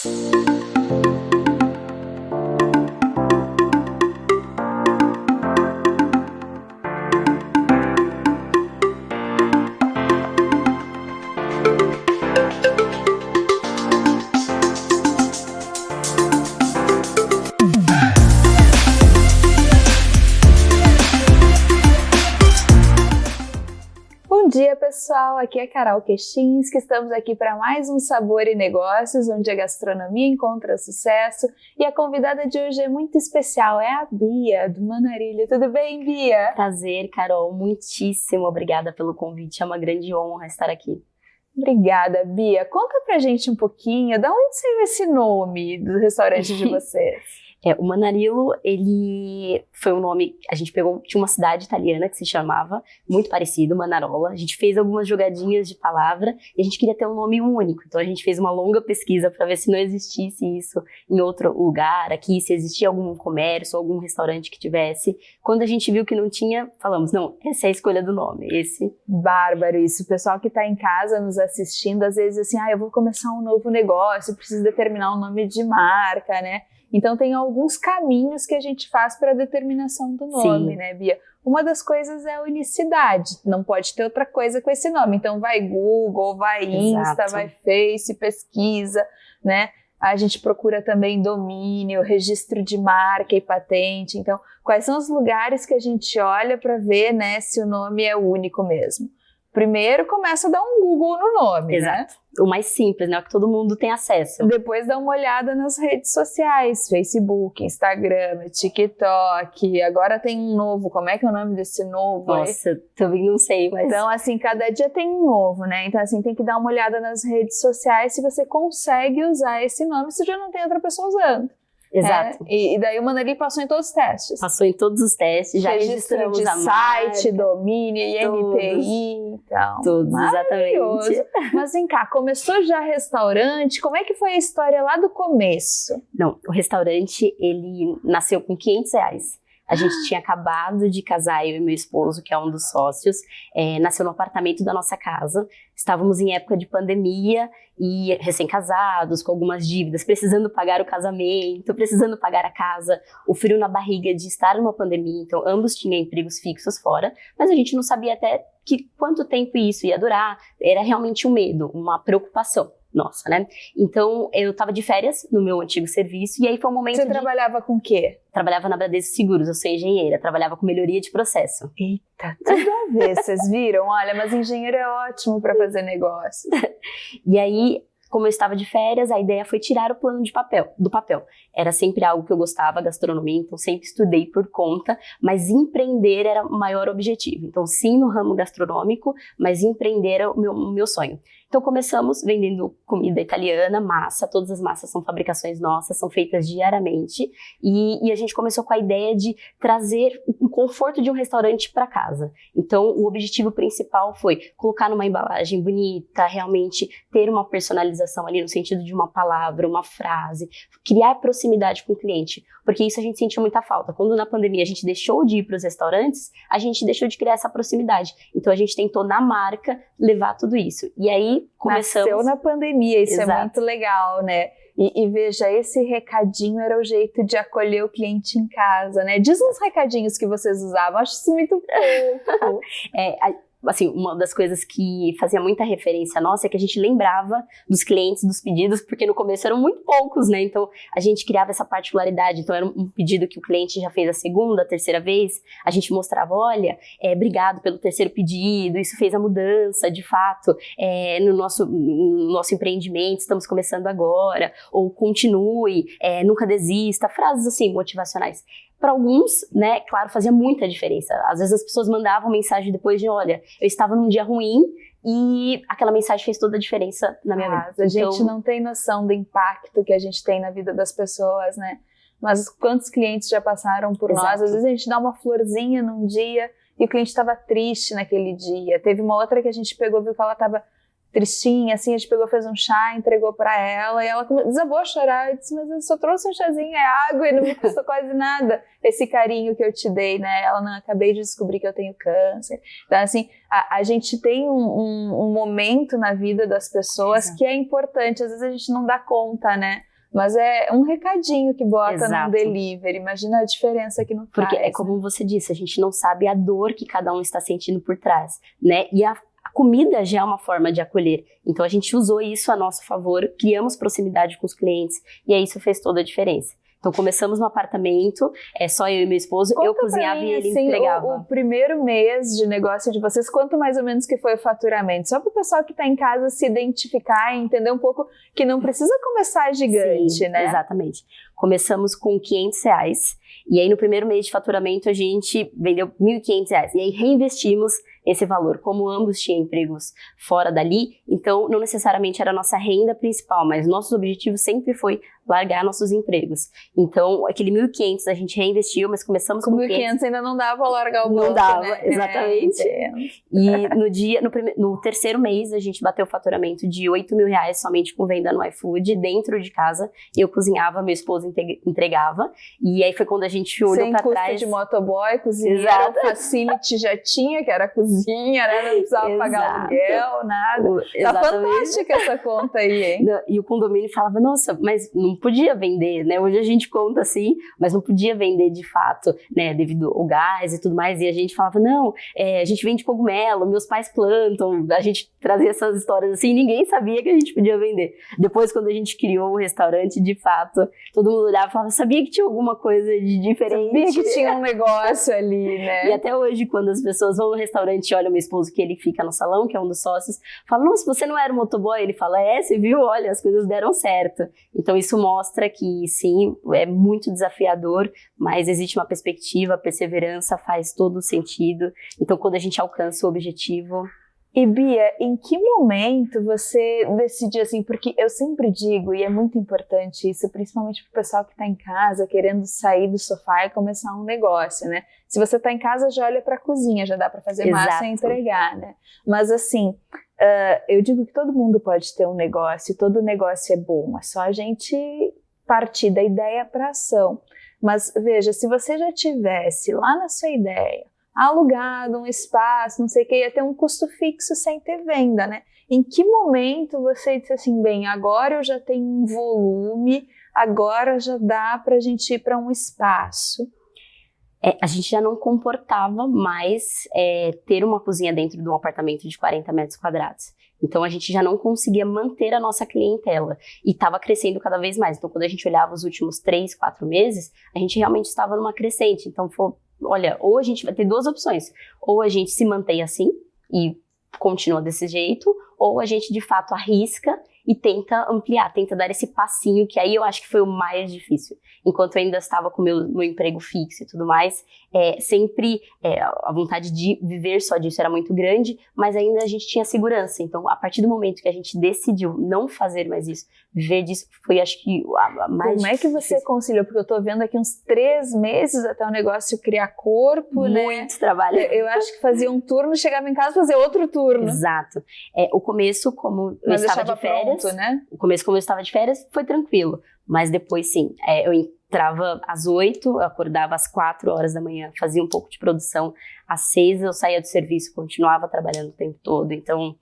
Bom dia, pessoal! Aqui é Carol Kechinski, estamos aqui para mais um Sabor e Negócios, onde a gastronomia encontra sucesso. E a convidada de hoje é muito especial, é a Bia, do Manarilha. Tudo bem, Bia? Prazer, Carol. Muitíssimo obrigada pelo convite. É uma grande honra estar aqui. Obrigada, Bia. Conta pra gente um pouquinho, de onde saiu esse nome do restaurante de vocês? O Manarillo, ele foi um nome, a gente pegou, tinha uma cidade italiana que se chamava, muito parecido, Manarola. A gente fez algumas jogadinhas de palavra e a gente queria ter um nome único. Então a gente fez uma longa pesquisa para ver se não existisse isso em outro lugar aqui, se existia algum comércio, algum restaurante que tivesse. Quando a gente viu que não tinha, falamos, não, essa é a escolha do nome, esse. Bárbaro isso. O pessoal que está em casa nos assistindo, às vezes assim, eu vou começar um novo negócio, preciso determinar um nome de marca, né? Então tem alguns caminhos que a gente faz para a determinação do nome, Sim. né, Bia? Uma das coisas é a unicidade, não pode ter outra coisa com esse nome. Então vai Google, vai Insta, Exato. vai Face, pesquisa, né? A gente procura também domínio, registro de marca e patente. Então, quais são os lugares que a gente olha para ver, né, se o nome é único mesmo? Primeiro começa a dar um Google no nome, Exato. né? O mais simples, né? O que todo mundo tem acesso. Depois dá uma olhada nas redes sociais, Facebook, Instagram, TikTok, agora tem um novo, como é que é o nome desse novo? Nossa, também não sei, mas... Então, assim, cada dia tem um novo, né? Então, assim, tem que dar uma olhada nas redes sociais se você consegue usar esse nome, se já não tem outra pessoa usando. Exato. E daí o Manarilha passou em todos os testes. Passou em todos os testes, já registro registramos de a site, marca, domínio, INPI, então. todos, exatamente. Mas vem cá, começou já restaurante, como é que foi a história lá do começo? Não, o restaurante, ele nasceu com R$500. A gente tinha acabado de casar, eu e meu esposo, que é um dos sócios, nasceu no apartamento da nossa casa. Estávamos em época de pandemia e recém-casados, com algumas dívidas, precisando pagar o casamento, precisando pagar a casa, o frio na barriga de estar numa pandemia. Então, ambos tinham empregos fixos fora, mas a gente não sabia até quanto tempo isso ia durar. Era realmente um medo, uma preocupação nossa, né? Então, eu estava de férias no meu antigo serviço e aí foi um momento Você trabalhava com o quê? Trabalhava na Bradesco Seguros, eu sou engenheira, trabalhava com melhoria de processo. Eita, tudo a ver, vocês viram? Olha, mas engenheiro é ótimo para fazer negócio. E aí, como eu estava de férias, a ideia foi tirar o plano do papel. Era sempre algo que eu gostava, gastronomia, então sempre estudei por conta, mas empreender era o maior objetivo. Então, sim, no ramo gastronômico, mas empreender era o meu sonho. Então, começamos vendendo comida italiana, massa, todas as massas são fabricações nossas, são feitas diariamente, e a gente começou com a ideia de trazer o conforto de um restaurante para casa. Então, o objetivo principal foi colocar numa embalagem bonita, realmente ter uma personalização ali no sentido de uma palavra, uma frase, criar proximidade com o cliente, porque isso a gente sentiu muita falta. Quando na pandemia a gente deixou de ir para os restaurantes, a gente deixou de criar essa proximidade. Então, a gente tentou na marca levar tudo isso. E aí, começamos... Nasceu na pandemia, isso Exato. É muito legal, né? E veja, esse recadinho era o jeito de acolher o cliente em casa, né? Diz uns recadinhos que vocês usavam, acho isso muito fofo. Assim, uma das coisas que fazia muita referência nossa é que a gente lembrava dos clientes, dos pedidos, porque no começo eram muito poucos, né? Então, a gente criava essa particularidade. Então, era um pedido que o cliente já fez a segunda, a terceira vez. A gente mostrava, olha, obrigado pelo terceiro pedido, isso fez a mudança, de fato, no nosso empreendimento, estamos começando agora, ou continue, nunca desista, frases assim, motivacionais. Para alguns, né, claro, fazia muita diferença. Às vezes as pessoas mandavam mensagem depois de, olha, eu estava num dia ruim e aquela mensagem fez toda a diferença na minha vida. A gente não tem noção do impacto que a gente tem na vida das pessoas, né? Mas quantos clientes já passaram por nós? Às vezes a gente dá uma florzinha num dia e o cliente estava triste naquele dia. Teve uma outra que a gente pegou, viu que ela estava tristinha, assim, a gente pegou, fez um chá, entregou pra ela, e ela desabou a chorar. Eu disse, mas eu só trouxe um chazinho, é água, e não me custou quase nada esse carinho que eu te dei, né? Ela, não, acabei de descobrir que eu tenho câncer. Então, assim, a gente tem um momento na vida das pessoas que é importante, às vezes a gente não dá conta, né? Mas é um recadinho que bota Exato. no delivery. Imagina a diferença que não faz. Porque é como você disse, a gente não sabe a dor que cada um está sentindo por trás, né? E a comida já é uma forma de acolher. Então a gente usou isso a nosso favor, criamos proximidade com os clientes e aí isso fez toda a diferença. Então começamos no apartamento, só eu e meu esposo, Conta eu cozinhava mim, e ele assim, entregava. O primeiro mês de negócio de vocês, quanto mais ou menos que foi o faturamento? Só para o pessoal que está em casa se identificar e entender um pouco que não precisa começar gigante, Sim, né? Exatamente. Começamos com R$500 e aí no primeiro mês de faturamento a gente vendeu R$1.500 e aí reinvestimos esse valor. Como ambos tinham empregos fora dali, então não necessariamente era a nossa renda principal, mas nosso objetivo sempre foi largar nossos empregos. Então, aquele 1.500 a gente reinvestiu, mas começamos com 1.500 ainda não dava pra largar o banco, não dava, né? exatamente. E no terceiro mês a gente bateu o faturamento de R$8.000 somente com venda no iFood, dentro de casa. Eu cozinhava, meu esposo entregava. E aí foi quando a gente olhou pra trás. Sem custo de motoboy, cozinheiro, facility já tinha, que era cozinha, né? Não precisava pagar aluguel, nada. Tá fantástica essa conta aí, hein? E o condomínio falava, nossa, mas não podia vender, né? Hoje a gente conta assim, mas não podia vender de fato, né? Devido ao gás e tudo mais. E a gente falava, não, a gente vende cogumelo, meus pais plantam. A gente trazia essas histórias assim, ninguém sabia que a gente podia vender. Depois, quando a gente criou o restaurante, de fato, todo mundo olhava e falava, sabia que tinha alguma coisa de diferente. Sabia que tinha um negócio ali, né? E até hoje, quando as pessoas vão no restaurante e olham meu esposo, que ele fica no salão, que é um dos sócios, falam, nossa, você não era um motoboy? Ele fala, você viu? Olha, as coisas deram certo. Então, isso mostra que, sim, é muito desafiador, mas existe uma perspectiva, a perseverança faz todo sentido. Então, quando a gente alcança o objetivo... E Bia, em que momento você decidiu assim, porque eu sempre digo, e é muito importante isso, principalmente para o pessoal que está em casa, querendo sair do sofá e começar um negócio, né? Se você está em casa, já olha para a cozinha, já dá para fazer massa e entregar, né? Mas assim, eu digo que todo mundo pode ter um negócio, todo negócio é bom, é só a gente partir da ideia para ação. Mas veja, se você já tivesse lá na sua ideia, alugado um espaço, não sei o que, ia ter um custo fixo sem ter venda, né? Em que momento você disse assim, bem, agora eu já tenho um volume, agora já dá pra gente ir para um espaço? A gente já não comportava mais ter uma cozinha dentro de um apartamento de 40 metros quadrados. Então, a gente já não conseguia manter a nossa clientela e estava crescendo cada vez mais. Então, quando a gente olhava os últimos 3, 4 meses, a gente realmente estava numa crescente. Então, olha, ou a gente vai ter duas opções. Ou a gente se mantém assim e continua desse jeito, ou a gente de fato arrisca e tenta ampliar, tenta dar esse passinho, que aí eu acho que foi o mais difícil. Enquanto eu ainda estava com meu emprego fixo e tudo mais, sempre a vontade de viver só disso era muito grande, mas ainda a gente tinha segurança. Então, a partir do momento que a gente decidiu não fazer mais isso, viver disso, foi acho que a mais Como é que você conciliou? Porque eu tô vendo aqui uns 3 meses até o negócio criar corpo, né? Muito trabalho. Eu acho que fazia um turno, chegava em casa e fazia outro turno. Exato. O começo, como eu estava de férias, pronto, né? O começo, como eu estava de férias, foi tranquilo. Mas depois, sim, eu entrava às 8, eu acordava às 4 horas da manhã, fazia um pouco de produção. Às 6 eu saía do serviço, continuava trabalhando o tempo todo. Então,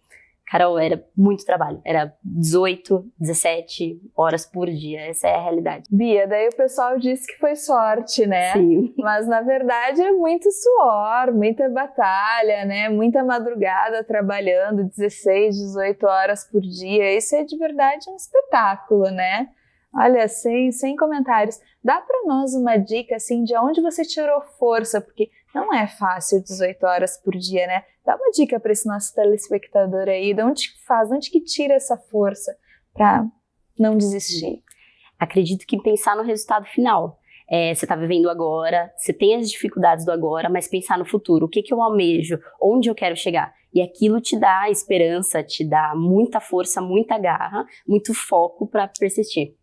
Carol, era muito trabalho. Era 18, 17 horas por dia. Essa é a realidade. Bia, daí o pessoal disse que foi sorte, né? Sim. Mas, na verdade, é muito suor, muita batalha, né? Muita madrugada trabalhando, 16, 18 horas por dia. Isso é de verdade um espetáculo, né? Olha, sem comentários. Dá para nós uma dica, assim, de onde você tirou força? Porque não é fácil 18 horas por dia, né? Dá uma dica para esse nosso telespectador aí, de onde que tira essa força para não desistir? Acredito que pensar no resultado final. Você está vivendo agora, você tem as dificuldades do agora, mas pensar no futuro. O que eu almejo? Onde eu quero chegar? E aquilo te dá esperança, te dá muita força, muita garra, muito foco para persistir.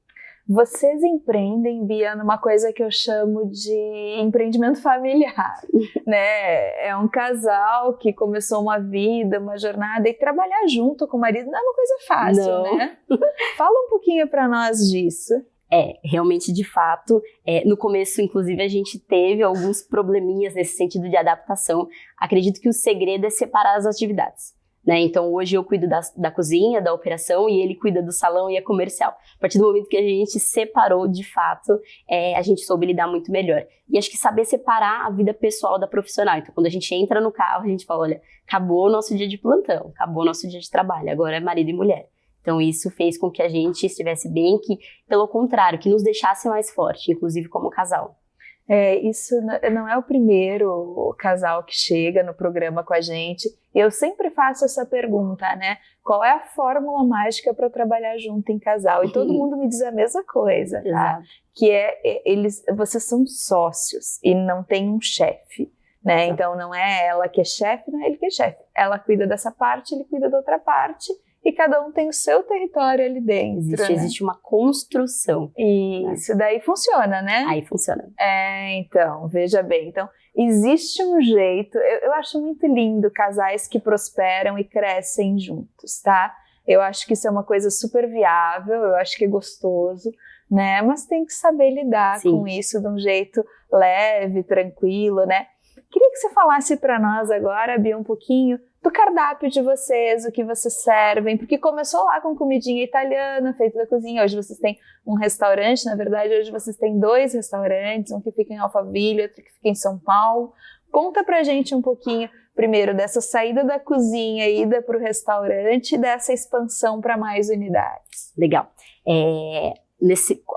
Vocês empreendem, Bia, numa coisa que eu chamo de empreendimento familiar, né? É um casal que começou uma vida, uma jornada, e trabalhar junto com o marido não é uma coisa fácil, não. Né? Fala um pouquinho para nós disso. Realmente, de fato, no começo, inclusive, a gente teve alguns probleminhas nesse sentido de adaptação. Acredito que o segredo é separar as atividades. né? Então hoje eu cuido da cozinha, da operação, e ele cuida do salão e é comercial. A partir do momento que a gente separou, de fato, a gente soube lidar muito melhor. E acho que saber separar a vida pessoal da profissional. Então quando a gente entra no carro, a gente fala, olha, acabou o nosso dia de plantão, acabou o nosso dia de trabalho, agora é marido e mulher. Então isso fez com que a gente estivesse bem, que pelo contrário, que nos deixasse mais forte, inclusive como casal. Isso não é o primeiro casal que chega no programa com a gente. Eu sempre faço essa pergunta, né? Qual é a fórmula mágica para trabalhar junto em casal? E todo mundo me diz a mesma coisa, tá? Que vocês são sócios e não tem um chefe, né? Então não é ela que é chefe, não é ele que é chefe. Ela cuida dessa parte, ele cuida da outra parte. E cada um tem o seu território ali dentro. Existe uma construção. Isso, daí funciona, né? Aí funciona. Então, veja bem. Então, existe um jeito. Eu acho muito lindo casais que prosperam e crescem juntos, tá? Eu acho que isso é uma coisa super viável, eu acho que é gostoso, né? Mas tem que saber lidar com isso de um jeito leve, tranquilo, né? Queria que você falasse para nós agora, Bia, um pouquinho do cardápio de vocês, o que vocês servem, porque começou lá com comidinha italiana, feita da cozinha, hoje vocês têm um restaurante, na verdade hoje vocês têm 2 restaurantes, um que fica em Alphaville, outro que fica em São Paulo. Conta pra gente um pouquinho, primeiro, dessa saída da cozinha, ida pro restaurante, e dessa expansão para mais unidades. Legal.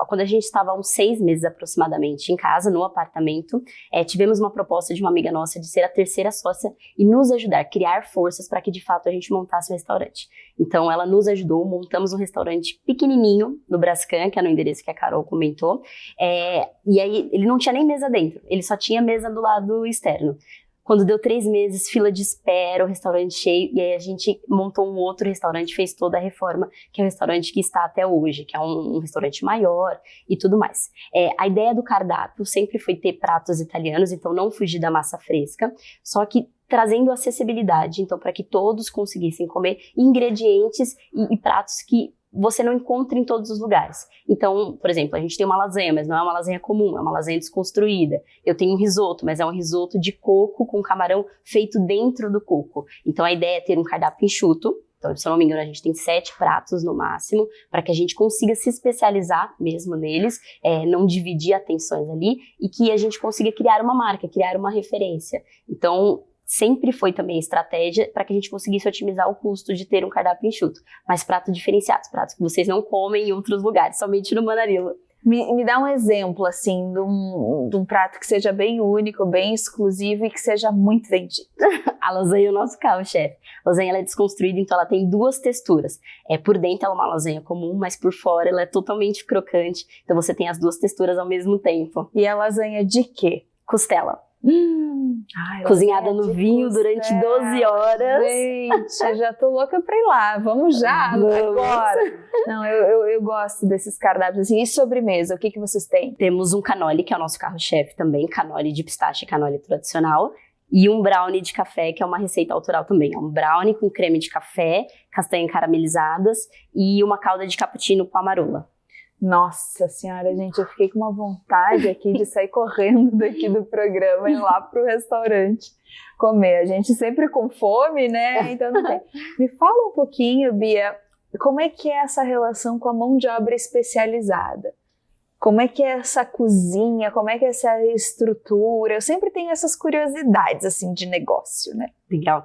Quando a gente estava há uns 6 meses aproximadamente em casa, no apartamento, tivemos uma proposta de uma amiga nossa de ser a terceira sócia e nos ajudar, criar forças para que de fato a gente montasse um restaurante. Então ela nos ajudou, montamos um restaurante pequenininho no Brascan, que é no endereço que a Carol comentou, e aí ele não tinha nem mesa dentro, ele só tinha mesa do lado externo. Quando deu 3 meses, fila de espera, o restaurante cheio, e aí a gente montou um outro restaurante, fez toda a reforma, que é o restaurante que está até hoje, que é um restaurante maior e tudo mais. A ideia do cardápio sempre foi ter pratos italianos, então não fugir da massa fresca, só que trazendo acessibilidade, então para que todos conseguissem comer ingredientes e pratos que você não encontra em todos os lugares. Então, por exemplo, a gente tem uma lasanha, mas não é uma lasanha comum, é uma lasanha desconstruída. Eu tenho um risoto, mas é um risoto de coco com camarão feito dentro do coco. Então, a ideia é ter um cardápio enxuto. Então, se eu não me engano, a gente tem 7 pratos no máximo, para que a gente consiga se especializar mesmo neles, não dividir atenções ali, e que a gente consiga criar uma marca, criar uma referência. Então, sempre foi também estratégia para que a gente conseguisse otimizar o custo de ter um cardápio enxuto. Mas pratos diferenciados, pratos que vocês não comem em outros lugares, somente no Manarilo. Me dá um exemplo, assim, de um prato que seja bem único, bem exclusivo e que seja muito vendido. A lasanha é o nosso carro-chefe. A lasanha ela é desconstruída, então ela tem 2 texturas. Por dentro ela é uma lasanha comum, mas por fora ela é totalmente crocante. Então você tem as 2 texturas ao mesmo tempo. E a lasanha de quê? Costela. Cozinhada no vinho durante 12 horas. Gente, eu já tô louca pra ir lá. Vamos já, agora. Não, eu gosto desses cardápios assim. E sobremesa, o que vocês têm? Temos um cannoli, que é o nosso carro-chefe também, cannoli de pistache, cannoli tradicional. E um brownie de café, que é uma receita autoral também. É um brownie com creme de café, castanhas caramelizadas e uma calda de cappuccino com amarula. Nossa senhora, gente, eu fiquei com uma vontade aqui de sair correndo daqui do programa e ir lá pro restaurante comer. A gente sempre com fome, né? Então não tem. Me fala um pouquinho, Bia, como é que é essa relação com a mão de obra especializada? Como é que é essa cozinha? Como é que é essa estrutura? Eu sempre tenho essas curiosidades, assim, de negócio, né? Legal.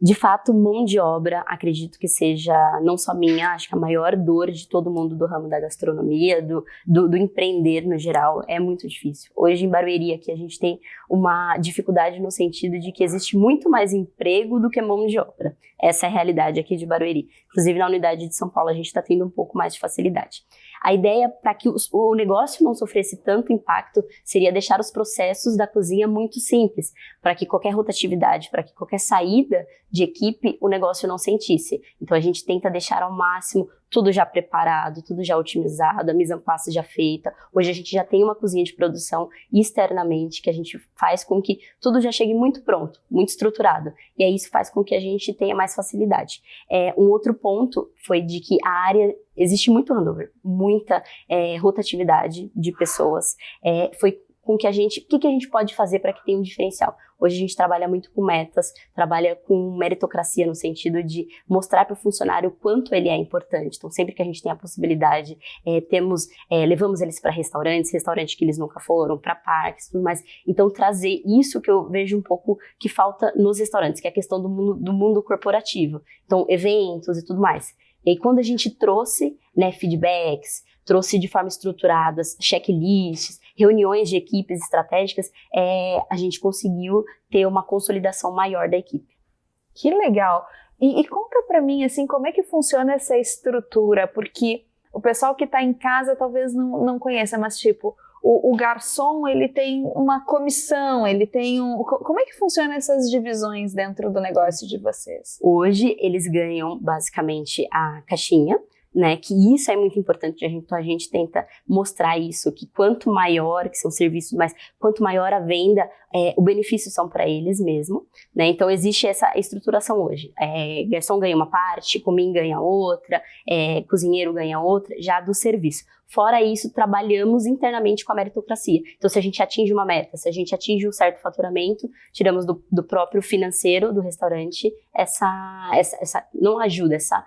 De fato, mão de obra, acredito que seja não só minha, acho que a maior dor de todo mundo do ramo da gastronomia, do empreender no geral, é muito difícil. Hoje em Barueri aqui a gente tem uma dificuldade no sentido de que existe muito mais emprego do que mão de obra. Essa é a realidade aqui de Barueri. Inclusive na unidade de São Paulo a gente está tendo um pouco mais de facilidade. A ideia para que o negócio não sofresse tanto impacto seria deixar os processos da cozinha muito simples, para que qualquer rotatividade, para que qualquer saída de equipe, o negócio não sentisse. Então a gente tenta deixar ao máximo tudo já preparado, tudo já otimizado, a mise en place já feita. Hoje a gente já tem uma cozinha de produção externamente que a gente faz com que tudo já chegue muito pronto, muito estruturado. E aí isso faz com que a gente tenha mais facilidade. Um outro ponto foi de que a área existe muito handover, muita rotatividade de pessoas. Foi com que o que a gente pode fazer para que tenha um diferencial. Hoje a gente trabalha muito com metas, trabalha com meritocracia no sentido de mostrar para o funcionário o quanto ele é importante. Então, sempre que a gente tem a possibilidade, levamos eles para restaurantes que eles nunca foram, para parques, tudo mais. Então, trazer isso que eu vejo um pouco que falta nos restaurantes, que é a questão do mundo corporativo. Então, eventos e tudo mais. E aí, quando a gente trouxe, né, feedbacks, trouxe de forma estruturada, checklists, reuniões de equipes estratégicas, a gente conseguiu ter uma consolidação maior da equipe. Que legal! E conta pra mim, assim, como é que funciona essa estrutura? Porque o pessoal que tá em casa talvez não conheça, mas tipo, o garçom, ele tem uma comissão, ele tem Como é que funciona essas divisões dentro do negócio de vocês? Hoje, eles ganham, basicamente, a caixinha, né, que isso é muito importante, então a gente tenta mostrar isso, que quanto maior, que são serviços, mas quanto maior a venda, o benefício são para eles mesmo, né, então existe essa estruturação hoje, garçom ganha uma parte, comin ganha outra, cozinheiro ganha outra, já do serviço. Fora isso, trabalhamos internamente com a meritocracia. Então, se a gente atinge uma meta, se a gente atinge um certo faturamento, tiramos do próprio financeiro do restaurante essa não ajuda, essa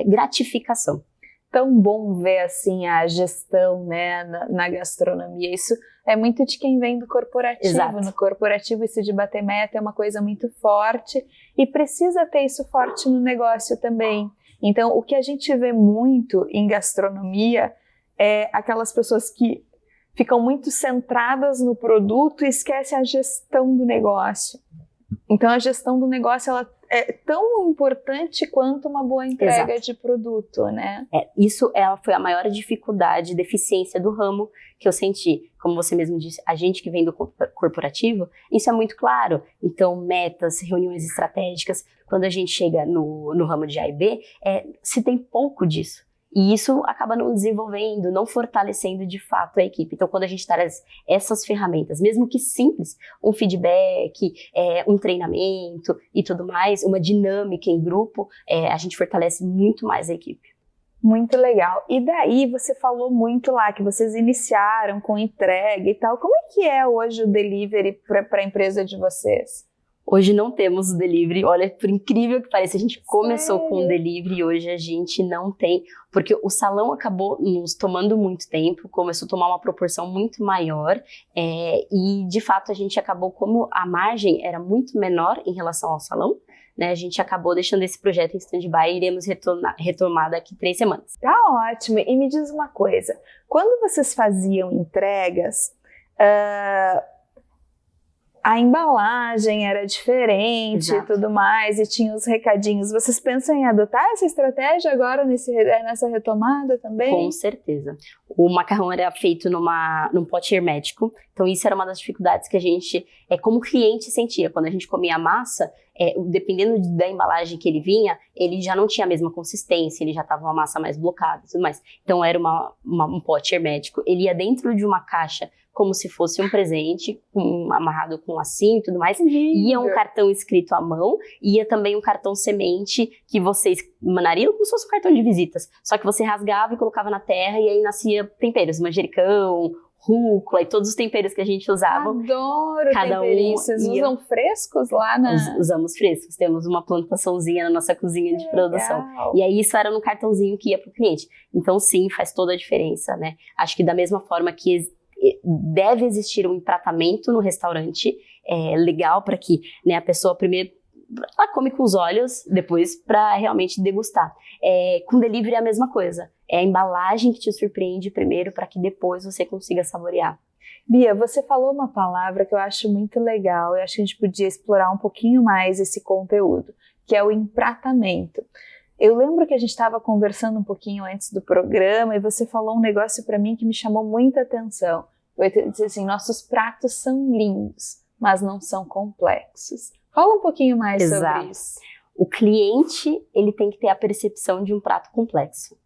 gratificação. Tão bom ver, assim, a gestão, né, na gastronomia. Isso é muito de quem vem do corporativo. Exato. No corporativo, isso de bater meta é uma coisa muito forte e precisa ter isso forte no negócio também. Então, o que a gente vê muito em gastronomia é aquelas pessoas que ficam muito centradas no produto e esquecem a gestão do negócio. Então, a gestão do negócio, ela é tão importante quanto uma boa entrega Exato. de produto, né? Isso foi a maior dificuldade, deficiência do ramo que eu senti. Como você mesmo disse, a gente que vem do corporativo, isso é muito claro. Então, metas, reuniões estratégicas, quando a gente chega no ramo de A e B, se tem pouco disso. E isso acaba não desenvolvendo, não fortalecendo de fato a equipe. Então, quando a gente traz essas ferramentas, mesmo que simples, um feedback, um treinamento e tudo mais, uma dinâmica em grupo, a gente fortalece muito mais a equipe. Muito legal. E daí, você falou muito lá que vocês iniciaram com entrega e tal. Como é que é hoje o delivery para a empresa de vocês? Hoje não temos o delivery, olha, por incrível que pareça, a gente começou Sério? com o delivery e hoje a gente não tem, porque o salão acabou nos tomando muito tempo, começou a tomar uma proporção muito maior e de fato a gente acabou, como a margem era muito menor em relação ao salão, né, a gente acabou deixando esse projeto em stand-by e iremos retomar daqui 3 semanas. Tá ótimo. E me diz uma coisa, quando vocês faziam entregas, a embalagem era diferente. Exato. E tudo mais, e tinha os recadinhos. Vocês pensam em adotar essa estratégia agora nessa retomada também? Com certeza. O macarrão era feito num pote hermético, então isso era uma das dificuldades que a gente, como cliente, sentia. Quando a gente comia a massa, dependendo da embalagem que ele vinha, ele já não tinha a mesma consistência, ele já estava uma massa mais blocada e tudo mais. Então era um pote hermético, ele ia dentro de uma caixa como se fosse um presente, amarrado com lacinho e tudo mais. Ia um cartão escrito à mão, ia também um cartão semente que vocês manariam como se fosse um cartão de visitas. Só que você rasgava e colocava na terra e aí nascia temperos, manjericão, rúcula e todos os temperos que a gente usava. Adoro Cada temperinhos. Vocês usam frescos lá na... Usamos frescos, temos uma plantaçãozinha na nossa cozinha de produção. Legal. E aí isso era no cartãozinho que ia pro cliente. Então sim, faz toda a diferença, né? Acho que da mesma forma que deve existir um empratamento no restaurante legal para que, né, a pessoa primeiro ela come com os olhos, depois para realmente degustar. Com delivery é a mesma coisa. É a embalagem que te surpreende primeiro para que depois você consiga saborear. Bia, você falou uma palavra que eu acho muito legal. Eu acho que a gente podia explorar um pouquinho mais esse conteúdo, que é o empratamento. Eu lembro que a gente estava conversando um pouquinho antes do programa e você falou um negócio para mim que me chamou muita atenção. Eu disse assim, nossos pratos são lindos, mas não são complexos. Fala um pouquinho mais sobre isso. O cliente, ele tem que ter a percepção de um prato complexo.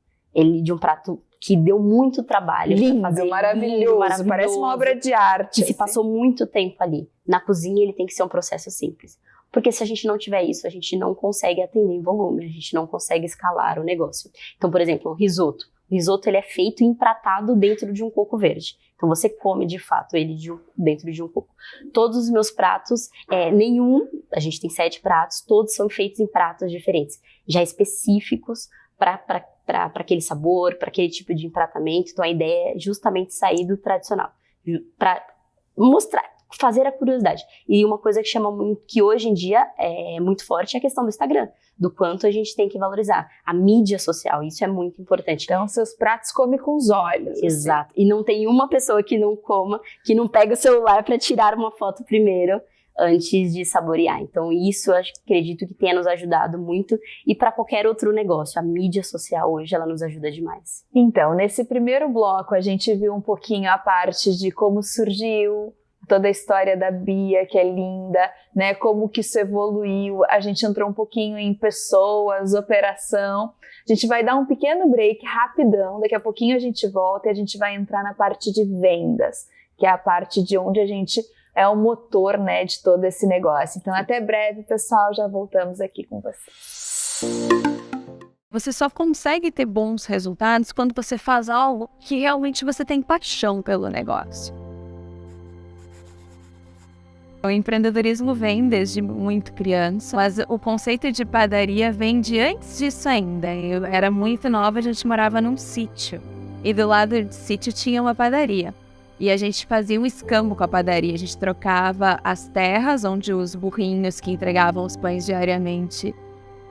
De um prato que deu muito trabalho. Lindo, pra fazer, maravilhoso, parece uma obra de arte. Que se passou muito tempo ali. Na cozinha, ele tem que ser um processo simples. Porque se a gente não tiver isso, a gente não consegue atender em volume, a gente não consegue escalar o negócio. Então, por exemplo, o risoto. O risoto, ele é feito empratado dentro de um coco verde. Então, você come, de fato, ele dentro de um coco. Todos os meus pratos, a gente tem 7 pratos, todos são feitos em pratos diferentes, já específicos para aquele sabor, para aquele tipo de empratamento. Então, a ideia é justamente sair do tradicional, para mostrar, fazer a curiosidade. E uma coisa que chama muito, que hoje em dia é muito forte, é a questão do Instagram, do quanto a gente tem que valorizar a mídia social. Isso é muito importante. Então, seus pratos come com os olhos. Exato. Assim. E não tem uma pessoa que não coma, que não pega o celular para tirar uma foto primeiro, antes de saborear. Então, isso eu acredito que tenha nos ajudado muito. E para qualquer outro negócio, a mídia social hoje, ela nos ajuda demais. Então, nesse primeiro bloco, a gente viu um pouquinho a parte de como surgiu toda a história da Bia, que é linda, né? Como que isso evoluiu. A gente entrou um pouquinho em pessoas, operação. A gente vai dar um pequeno break rapidão. Daqui a pouquinho a gente volta e a gente vai entrar na parte de vendas, que é a parte de onde a gente é o motor, né, de todo esse negócio. Então, até breve, pessoal. Já voltamos aqui com vocês. Você só consegue ter bons resultados quando você faz algo que realmente você tem paixão pelo negócio. O empreendedorismo vem desde muito criança, mas o conceito de padaria vem de antes disso ainda. Eu era muito nova, a gente morava num sítio. E do lado do sítio tinha uma padaria. E a gente fazia um escambo com a padaria. A gente trocava as terras onde os burrinhos que entregavam os pães diariamente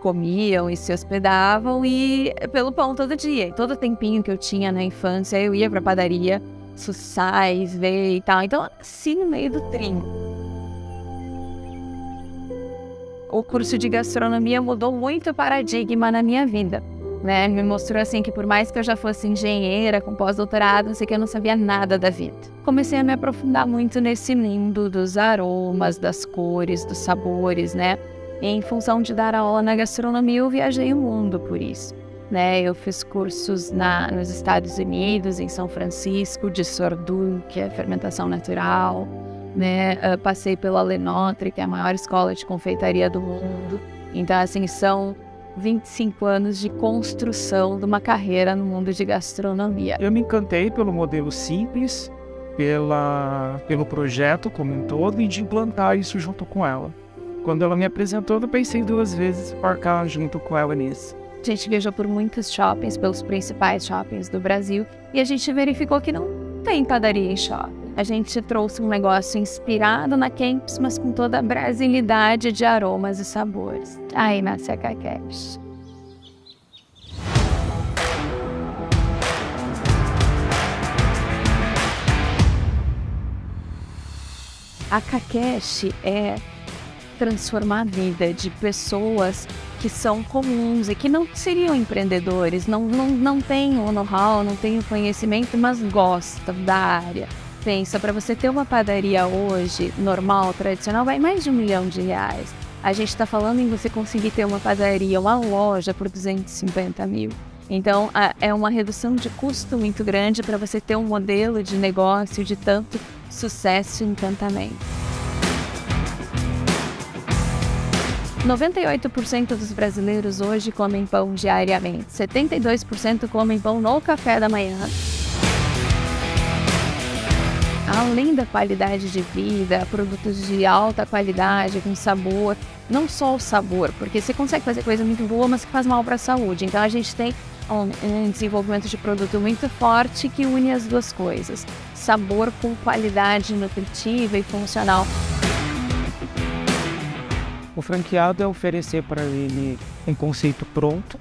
comiam e se hospedavam, e pelo pão todo dia. E todo tempinho que eu tinha na infância, eu ia pra padaria, suçar, ver e tal. Então, assim, no meio do trinco. O curso de gastronomia mudou muito o paradigma na minha vida, né? Me mostrou assim que por mais que eu já fosse engenheira com pós-doutorado, sei que eu não sabia nada da vida. Comecei a me aprofundar muito nesse mundo dos aromas, das cores, dos sabores, né? E em função de dar aula na gastronomia, eu viajei o mundo por isso, né? Eu fiz cursos nos Estados Unidos, em São Francisco, de Sordu, que é fermentação natural, né? Passei pela Le Notre, que é a maior escola de confeitaria do mundo. Então, assim, são 25 anos de construção de uma carreira no mundo de gastronomia. Eu me encantei pelo modelo simples, pelo projeto como um todo e de implantar isso junto com ela. Quando ela me apresentou, eu pensei 2 vezes em embarcar junto com ela nisso. A gente viajou por muitos shoppings, pelos principais shoppings do Brasil, e a gente verificou que não tem padaria em shopping. A gente trouxe um negócio inspirado na Campos, mas com toda a brasilidade de aromas e sabores. Aí nasce a Caquesh. A Caquesh é transformar a vida de pessoas que são comuns e que não seriam empreendedores, não têm o know-how, não têm o conhecimento, mas gostam da área. Pensa, para você ter uma padaria hoje, normal, tradicional, vai mais de R$1 milhão. A gente está falando em você conseguir ter uma padaria, uma loja por 250 mil. Então, é uma redução de custo muito grande para você ter um modelo de negócio de tanto sucesso e encantamento. 98% dos brasileiros hoje comem pão diariamente. 72% comem pão no café da manhã. Além da qualidade de vida, produtos de alta qualidade, com sabor, não só o sabor, porque você consegue fazer coisa muito boa, mas que faz mal para a saúde. Então a gente tem um desenvolvimento de produto muito forte que une as duas coisas. Sabor com qualidade nutritiva e funcional. O franqueado é oferecer para ele um conceito pronto,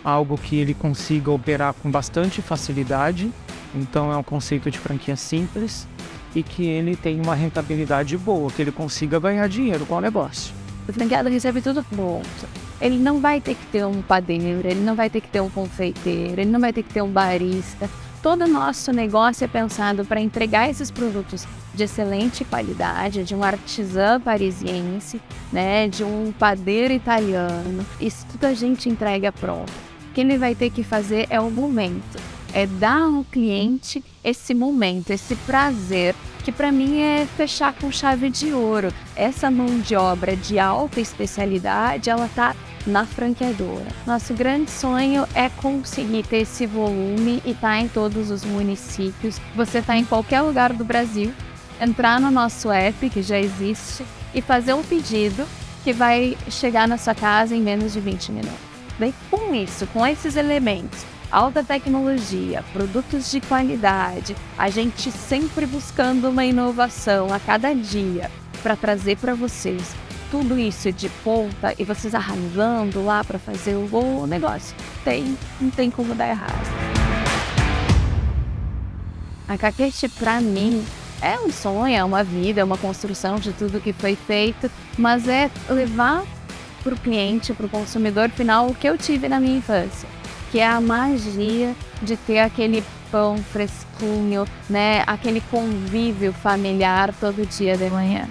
algo que ele consiga operar com bastante facilidade. Então é um conceito de franquia simples e que ele tenha uma rentabilidade boa, que ele consiga ganhar dinheiro com o negócio. O franqueado recebe tudo pronto. Ele não vai ter que ter um padeiro, ele não vai ter que ter um confeiteiro, ele não vai ter que ter um barista. Todo o nosso negócio é pensado para entregar esses produtos de excelente qualidade, de um artesã parisiense, né, de um padeiro italiano. Isso tudo a gente entrega pronto. O que ele vai ter que fazer é o momento, é dar ao cliente esse momento, esse prazer, que para mim é fechar com chave de ouro. Essa mão de obra de alta especialidade, ela está na franqueadora. Nosso grande sonho é conseguir ter esse volume e estar em todos os municípios. Você está em qualquer lugar do Brasil, entrar no nosso app, que já existe, e fazer um pedido que vai chegar na sua casa em menos de 20 minutos. Daí, com isso, com esses elementos, alta tecnologia, produtos de qualidade, a gente sempre buscando uma inovação a cada dia para trazer para vocês tudo isso de ponta e vocês arrasando lá para fazer o negócio. Não tem como dar errado. A Caquete, para mim, é um sonho, é uma vida, é uma construção de tudo que foi feito, mas é levar para o cliente, para o consumidor final, o que eu tive na minha infância, que é a magia de ter aquele pão fresquinho, né? Aquele convívio familiar todo dia de manhã.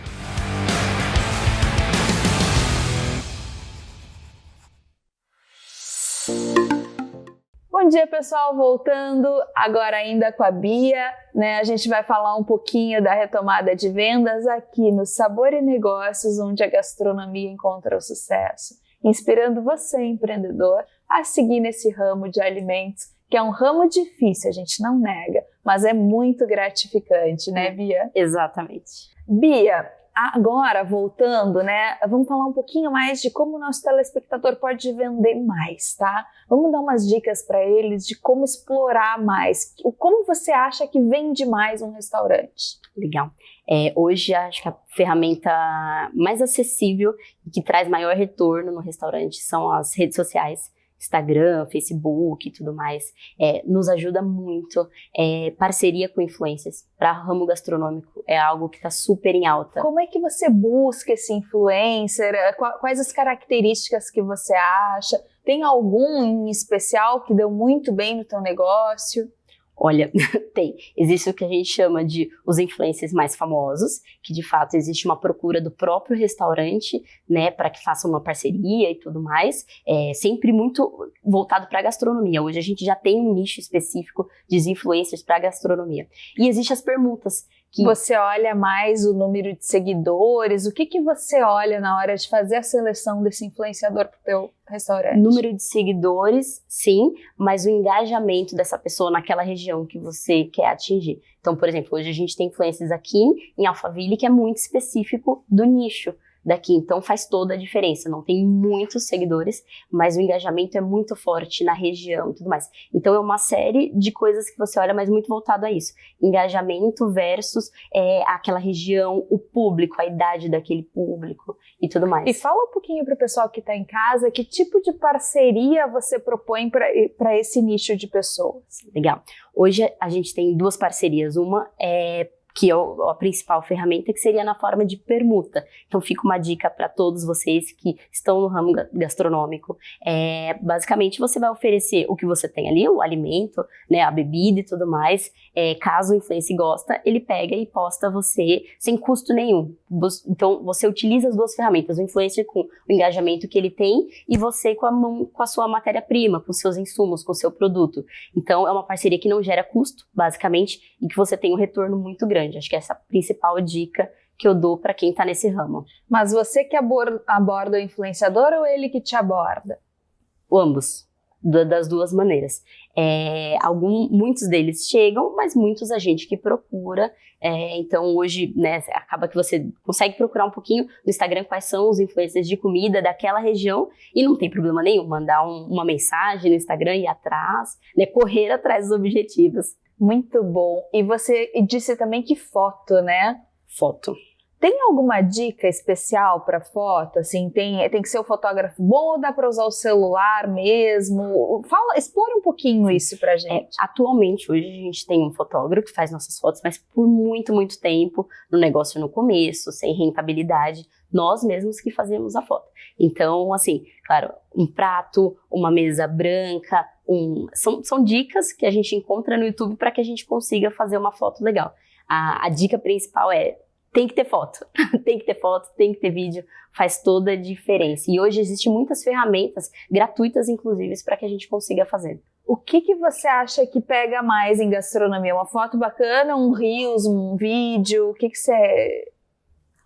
Bom dia, pessoal, voltando agora ainda com a Bia, né? A gente vai falar um pouquinho da retomada de vendas aqui no Sabor e Negócios, onde a gastronomia encontra o sucesso, inspirando você, empreendedor, a seguir nesse ramo de alimentos, que é um ramo difícil, a gente não nega, mas é muito gratificante, né, Bia? Exatamente. Bia, agora voltando, né, vamos falar um pouquinho mais de como o nosso telespectador pode vender mais, tá? Vamos dar umas dicas para eles de como explorar mais. Como você acha que vende mais um restaurante? Legal. Hoje, acho que a ferramenta mais acessível e que traz maior retorno no restaurante são as redes sociais. Instagram, Facebook e tudo mais, nos ajuda muito. Parceria com influencers para ramo gastronômico é algo que está super em alta. Como é que você busca esse influencer? Quais as características que você acha? Tem algum em especial que deu muito bem no teu negócio? Olha, tem. Existe o que a gente chama de os influencers mais famosos, que de fato existe uma procura do próprio restaurante, né, para que faça uma parceria e tudo mais, sempre muito voltado para a gastronomia. Hoje a gente já tem um nicho específico de influencers para a gastronomia. E existem as permutas. Que você olha mais o número de seguidores? O que você olha na hora de fazer a seleção desse influenciador para o teu restaurante? Número de seguidores, sim, mas o engajamento dessa pessoa naquela região que você quer atingir. Então, por exemplo, hoje a gente tem influencers aqui em Alphaville que é muito específico do nicho daqui, então faz toda a diferença. Não tem muitos seguidores, mas o engajamento é muito forte na região e tudo mais. Então é uma série de coisas que você olha, mas muito voltado a isso. Engajamento versus aquela região, o público, a idade daquele público e tudo mais. E fala um pouquinho para o pessoal que está em casa, que tipo de parceria você propõe para esse nicho de pessoas? Legal. Hoje a gente tem duas parcerias. Uma que é a principal ferramenta, que seria na forma de permuta. Então fica uma dica para todos vocês que estão no ramo gastronômico. Basicamente você vai oferecer o que você tem ali, o alimento, né, a bebida e tudo mais. Caso o influencer gosta, ele pega e posta você sem custo nenhum. Então você utiliza as duas ferramentas, o influencer com o engajamento que ele tem e você com a sua matéria-prima, com seus insumos, com o seu produto. Então é uma parceria que não gera custo, basicamente, e que você tem um retorno muito grande. Acho que essa é a principal dica que eu dou para quem está nesse ramo. Mas você que aborda o influenciador ou ele que te aborda? Ambos, das duas maneiras. Muitos deles chegam, mas muitos a gente que procura. Então hoje, né, acaba que você consegue procurar um pouquinho no Instagram quais são os influencers de comida daquela região e não tem problema nenhum mandar uma mensagem no Instagram e ir atrás, né, correr atrás dos objetivos. Muito bom. E você disse também que foto, né? Foto. Tem alguma dica especial para foto? Assim, tem que ser o fotógrafo bom ou dá para usar o celular mesmo? Explora um pouquinho isso pra gente. Atualmente, hoje a gente tem um fotógrafo que faz nossas fotos, mas por muito, muito tempo, no negócio no começo, sem rentabilidade, nós mesmos que fazemos a foto. Então, assim, claro, um prato, uma mesa branca, são dicas que a gente encontra no YouTube para que a gente consiga fazer uma foto legal. A dica principal tem que ter foto, tem que ter foto, tem que ter vídeo, faz toda a diferença. E hoje existem muitas ferramentas, gratuitas inclusive, para que a gente consiga fazer. O que você acha que pega mais em gastronomia? Uma foto bacana, um Reels, um vídeo? O que você...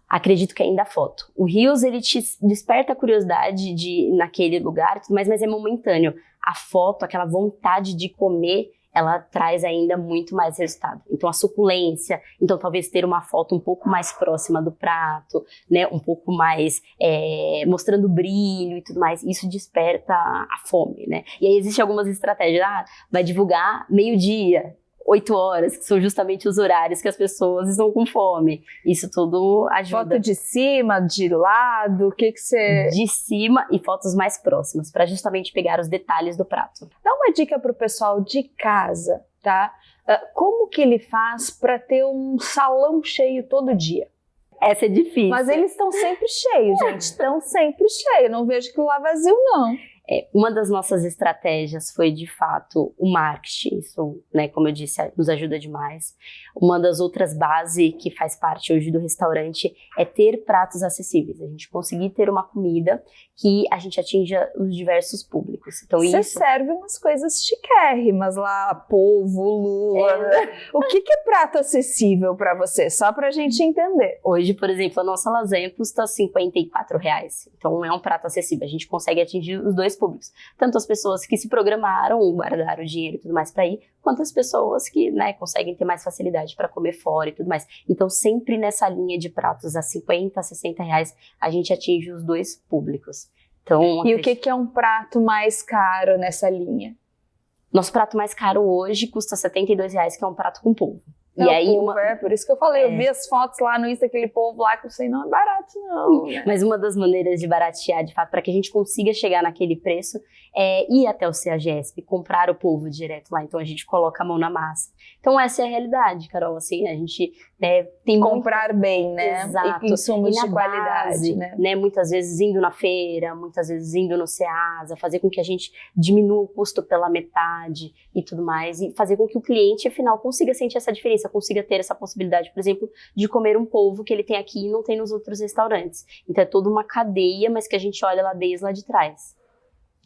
Acredito que ainda a foto. O Reels, ele te desperta a curiosidade de ir naquele lugar, mas é momentâneo. A foto, aquela vontade de comer, ela traz ainda muito mais resultado. Então, a suculência, então talvez ter uma foto um pouco mais próxima do prato, né, um pouco mais mostrando brilho e tudo mais, isso desperta a fome, né? E aí existem algumas estratégias, vai divulgar meio-dia, 8 horas, que são justamente os horários que as pessoas estão com fome. Isso tudo ajuda. Foto de cima, de lado, o que você... De cima e fotos mais próximas, para justamente pegar os detalhes do prato. Dá uma dica pro pessoal de casa, tá? Como que ele faz para ter um salão cheio todo dia? Essa é difícil. Mas eles estão sempre cheios, gente. Estão sempre cheios. Não vejo que lá vazio, não. Uma das nossas estratégias foi, de fato, o marketing. Isso, né, como eu disse, nos ajuda demais. Uma das outras bases que faz parte hoje do restaurante é ter pratos acessíveis. A gente conseguir ter uma comida que a gente atinja os diversos públicos. Então, você serve umas coisas chiquérrimas lá, polvo, lula. O que é prato acessível para você? Só pra gente entender. Hoje, por exemplo, a nossa lasanha custa R$54. Então, é um prato acessível. A gente consegue atingir os dois públicos. Tanto as pessoas que se programaram, guardaram o dinheiro e tudo mais para ir, quanto as pessoas que, né, conseguem ter mais facilidade para comer fora e tudo mais. Então, sempre nessa linha de pratos a R$50, R$60, a gente atinge os dois públicos. Então, e o que é um prato mais caro nessa linha? Nosso prato mais caro hoje custa R$72, que é um prato com polvo. Não, e aí por isso que eu falei, eu vi as fotos lá no Insta, aquele polvo lá, que eu sei, não é barato não. Mas uma das maneiras de baratear, de fato, para que a gente consiga chegar naquele preço, é ir até o CEAGESP, comprar o polvo direto lá, então a gente coloca a mão na massa. Então essa é a realidade, Carol, assim, a gente tem comprar bem, né? Exato. E insumos de qualidade, né? Muitas vezes indo na feira, muitas vezes indo no Ceasa, fazer com que a gente diminua o custo pela metade e tudo mais, e fazer com que o cliente, afinal, consiga sentir essa diferença, consiga ter essa possibilidade, por exemplo, de comer um polvo que ele tem aqui e não tem nos outros restaurantes. Então é toda uma cadeia, mas que a gente olha lá desde lá de trás.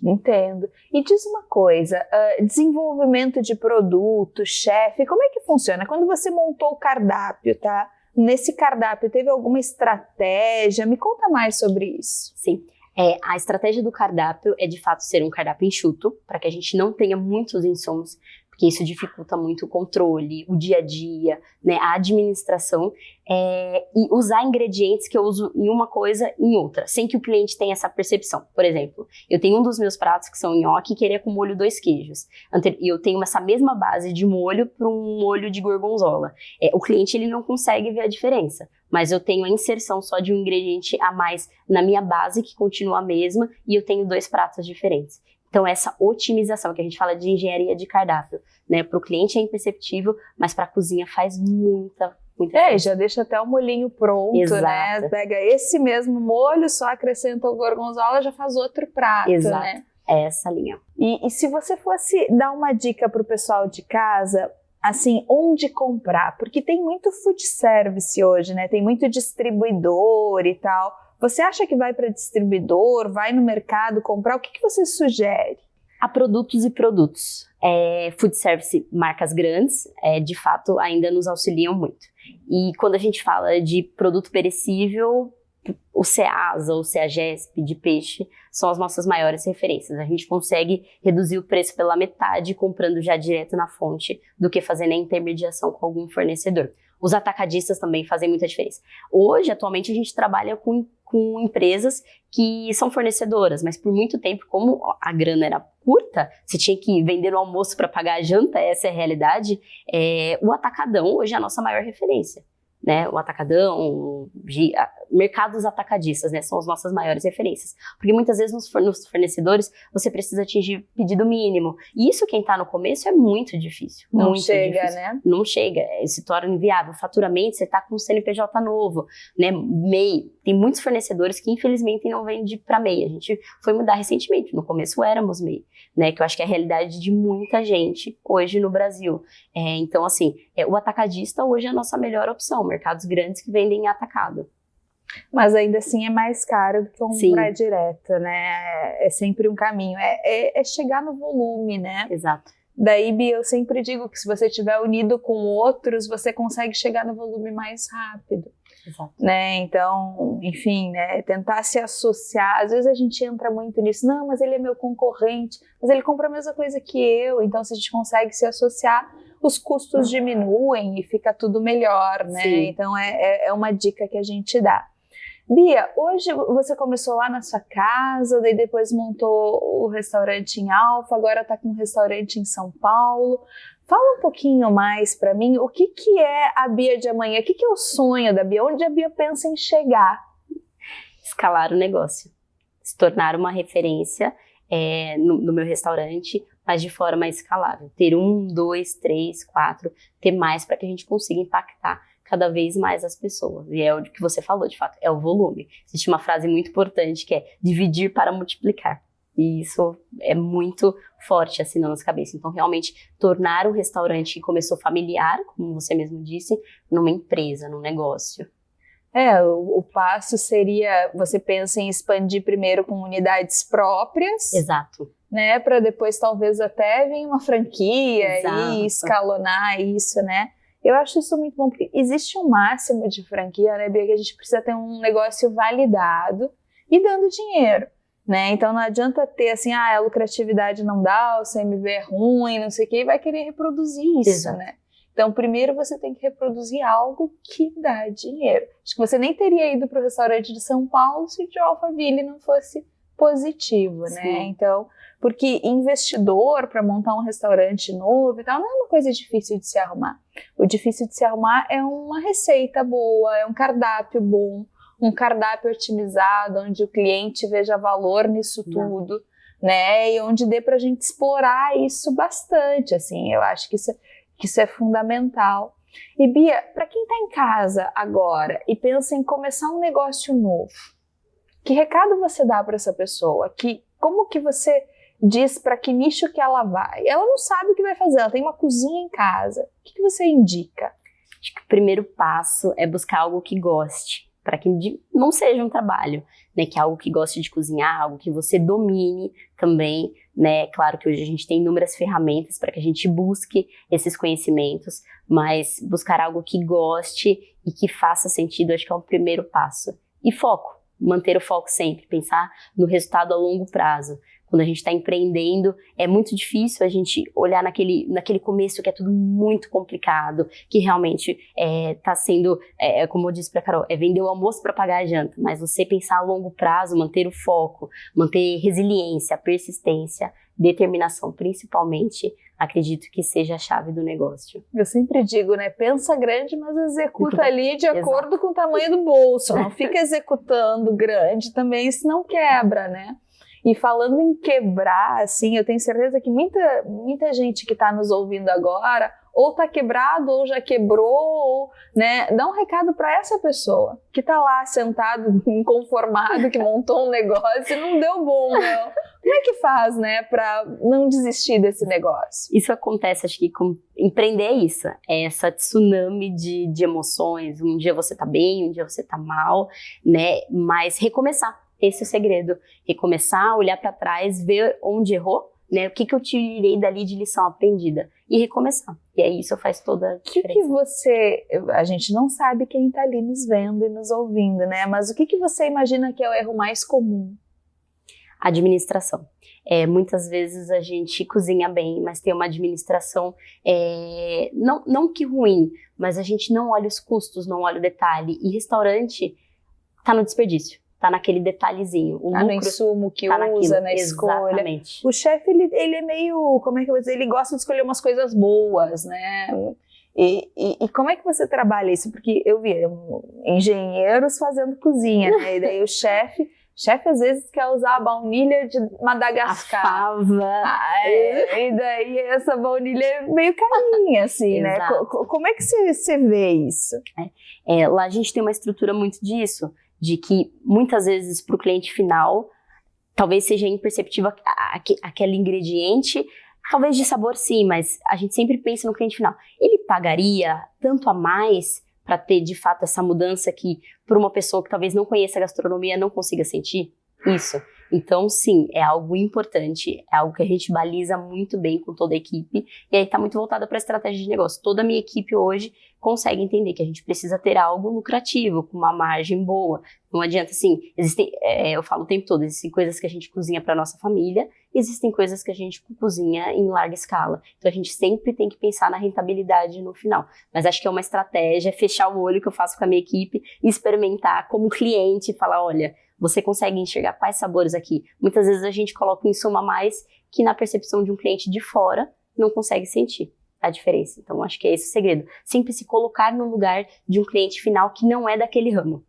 Entendo. E diz uma coisa, desenvolvimento de produto, chefe, como é que funciona? Quando você montou o cardápio, tá? Nesse cardápio, teve alguma estratégia? Me conta mais sobre isso. Sim. A estratégia do cardápio é, de fato, ser um cardápio enxuto, para que a gente não tenha muitos insumos, porque isso dificulta muito o controle, o dia a dia, né, a administração, e usar ingredientes que eu uso em uma coisa em outra, sem que o cliente tenha essa percepção. Por exemplo, eu tenho um dos meus pratos que são nhoque, que ele é com molho 2 queijos. E eu tenho essa mesma base de molho para um molho de gorgonzola. O cliente ele não consegue ver a diferença, mas eu tenho a inserção só de um ingrediente a mais na minha base, que continua a mesma, e eu tenho 2 pratos diferentes. Então, essa otimização, que a gente fala de engenharia de cardápio, né? Para o cliente é imperceptível, mas para a cozinha faz muita diferença. Já deixa até o molhinho pronto, Exato. Né? Pega esse mesmo molho, só acrescenta o gorgonzola, já faz outro prato, Exato. Né? É essa linha. E se você fosse dar uma dica para o pessoal de casa, assim, onde comprar? Porque tem muito food service hoje, né? Tem muito distribuidor e tal. Você acha que vai para distribuidor, vai no mercado comprar? O que você sugere? Há produtos e produtos. Food service, marcas grandes, de fato, ainda nos auxiliam muito. E quando a gente fala de produto perecível, o Ceasa ou o CEAGESP de peixe são as nossas maiores referências. A gente consegue reduzir o preço pela metade comprando já direto na fonte do que fazendo a intermediação com algum fornecedor. Os atacadistas também fazem muita diferença. Hoje, atualmente, a gente trabalha com empresas que são fornecedoras, mas por muito tempo, como a grana era curta, você tinha que vender o almoço para pagar a janta, essa é a realidade, o atacadão hoje é a nossa maior referência. Né, o atacadão, mercados atacadistas, né, são as nossas maiores referências. Porque muitas vezes nos fornecedores você precisa atingir pedido mínimo. E isso, quem está no começo, é muito difícil. Não muito chega, difícil. Né? Não chega, se torna inviável. Faturamento, você está com um CNPJ novo, né, MEI. Tem muitos fornecedores que, infelizmente, não vendem para MEI. A gente foi mudar recentemente. No começo éramos MEI, né, que eu acho que é a realidade de muita gente hoje no Brasil. Então, assim, o atacadista hoje é a nossa melhor opção. Mercados grandes que vendem em atacado. Mas ainda assim é mais caro do que comprar direto, né? É sempre um caminho. É chegar no volume, né? Exato. Daí, Bia, eu sempre digo que se você estiver unido com outros, você consegue chegar no volume mais rápido. Exato. né? Então, enfim, né? Tentar se associar. Às vezes a gente entra muito nisso. Não, mas ele é meu concorrente, mas ele compra a mesma coisa que eu. Então, se a gente consegue se associar, os custos diminuem e fica tudo melhor, né? Sim. Então, é uma dica que a gente dá. Bia, hoje você começou lá na sua casa, daí depois montou o restaurante em Alfa, agora está com um restaurante em São Paulo. Fala um pouquinho mais para mim, o que é a Bia de amanhã? O que é o sonho da Bia? Onde a Bia pensa em chegar? Escalar o negócio, se tornar uma referência no meu restaurante, mas de forma escalável. Ter 1, 2, 3, 4, ter mais para que a gente consiga impactar cada vez mais as pessoas. E é o que você falou, de fato, é o volume. Existe uma frase muito importante que é dividir para multiplicar. E isso é muito forte assim na nossa cabeça. Então, realmente, tornar um restaurante que começou familiar, como você mesmo disse, numa empresa, num negócio. O passo seria, você pensa em expandir primeiro com unidades próprias. Exato. Né, para depois talvez até vir uma franquia Exato. E escalonar isso, né? Eu acho isso muito bom, porque existe um máximo de franquia, né, Bia, que a gente precisa ter um negócio validado e dando dinheiro, né? Então não adianta ter assim, a lucratividade não dá, o CMV é ruim, não sei o que, e vai querer reproduzir isso, Exato. né? Então primeiro você tem que reproduzir algo que dá dinheiro. Acho que você nem teria ido para o restaurante de São Paulo se o de Alphaville não fosse positivo, né? Sim. Então, porque investidor para montar um restaurante novo e tal, não é uma coisa difícil de se arrumar. O difícil de se arrumar é uma receita boa, é um cardápio bom, um cardápio otimizado, onde o cliente veja valor nisso tudo, né? E onde dê para a gente explorar isso bastante, assim. Eu acho que isso é fundamental. E Bia, para quem está em casa agora e pensa em começar um negócio novo, que recado você dá para essa pessoa? Como que você diz para que nicho que ela vai? Ela não sabe o que vai fazer, ela tem uma cozinha em casa. O que você indica? Acho que o primeiro passo é buscar algo que goste, para que não seja um trabalho, né? Que é algo que goste de cozinhar, algo que você domine também, né? Claro que hoje a gente tem inúmeras ferramentas para que a gente busque esses conhecimentos, mas buscar algo que goste e que faça sentido, acho que é o primeiro passo. E foco. Manter o foco sempre, pensar no resultado a longo prazo. Quando a gente está empreendendo, é muito difícil a gente olhar naquele começo que é tudo muito complicado, que realmente está sendo, como eu disse para Carol, vender o almoço para pagar a janta, mas você pensar a longo prazo, manter o foco, manter resiliência, persistência, determinação, principalmente, acredito que seja a chave do negócio. Eu sempre digo, né? Pensa grande, mas executa ali de acordo com o tamanho do bolso. Não fica executando grande também, senão quebra, né? E falando em quebrar, assim, eu tenho certeza que muita gente que está nos ouvindo agora ou está quebrado ou já quebrou, ou, né? Dá um recado para essa pessoa que está lá sentado, inconformado, que montou um negócio e não deu bom, não. Como é que faz, né, para não desistir desse negócio? Isso acontece, acho que empreender é isso, é essa tsunami de emoções. Um dia você tá bem, um dia você tá mal, né? Mas recomeçar. Esse é o segredo. Recomeçar, olhar para trás, ver onde errou, né? O que eu tirei dali de lição aprendida e recomeçar. E aí isso faz toda a diferença. A gente não sabe quem está ali nos vendo e nos ouvindo, né? Mas o que você imagina que é o erro mais comum? Administração. Muitas vezes a gente cozinha bem, mas tem uma administração, não que ruim, mas a gente não olha os custos, não olha o detalhe. E restaurante tá no desperdício. Tá naquele detalhezinho. O lucro no insumo que tá usa, naquilo. na escolha. Exatamente. O chefe, ele é meio, como é que eu vou dizer? Ele gosta de escolher umas coisas boas, né? E como é que você trabalha isso? Porque eu vi engenheiros fazendo cozinha, né? E daí o chefe às vezes quer usar a baunilha de Madagascar. A fava. E daí essa baunilha é meio carinha, assim, né? Como é que você vê isso? Lá a gente tem uma estrutura muito disso, de que muitas vezes para o cliente final, talvez seja imperceptível aquele ingrediente, talvez de sabor sim, mas a gente sempre pensa no cliente final. Ele pagaria tanto a mais para ter de fato essa mudança que, por uma pessoa que talvez não conheça a gastronomia, não consiga sentir isso? Então, sim, é algo importante, é algo que a gente baliza muito bem com toda a equipe, e aí tá muito voltada para a estratégia de negócio. Toda a minha equipe hoje consegue entender que a gente precisa ter algo lucrativo, com uma margem boa. Não adianta, assim, eu falo o tempo todo, existem coisas que a gente cozinha para nossa família, existem coisas que a gente cozinha em larga escala. Então, a gente sempre tem que pensar na rentabilidade no final. Mas acho que é uma estratégia, fechar o olho que eu faço com a minha equipe, experimentar como cliente, falar, olha, você consegue enxergar quais sabores aqui? Muitas vezes a gente coloca um insumo a mais que na percepção de um cliente de fora não consegue sentir a diferença. Então, acho que é esse o segredo. Sempre se colocar no lugar de um cliente final que não é daquele ramo.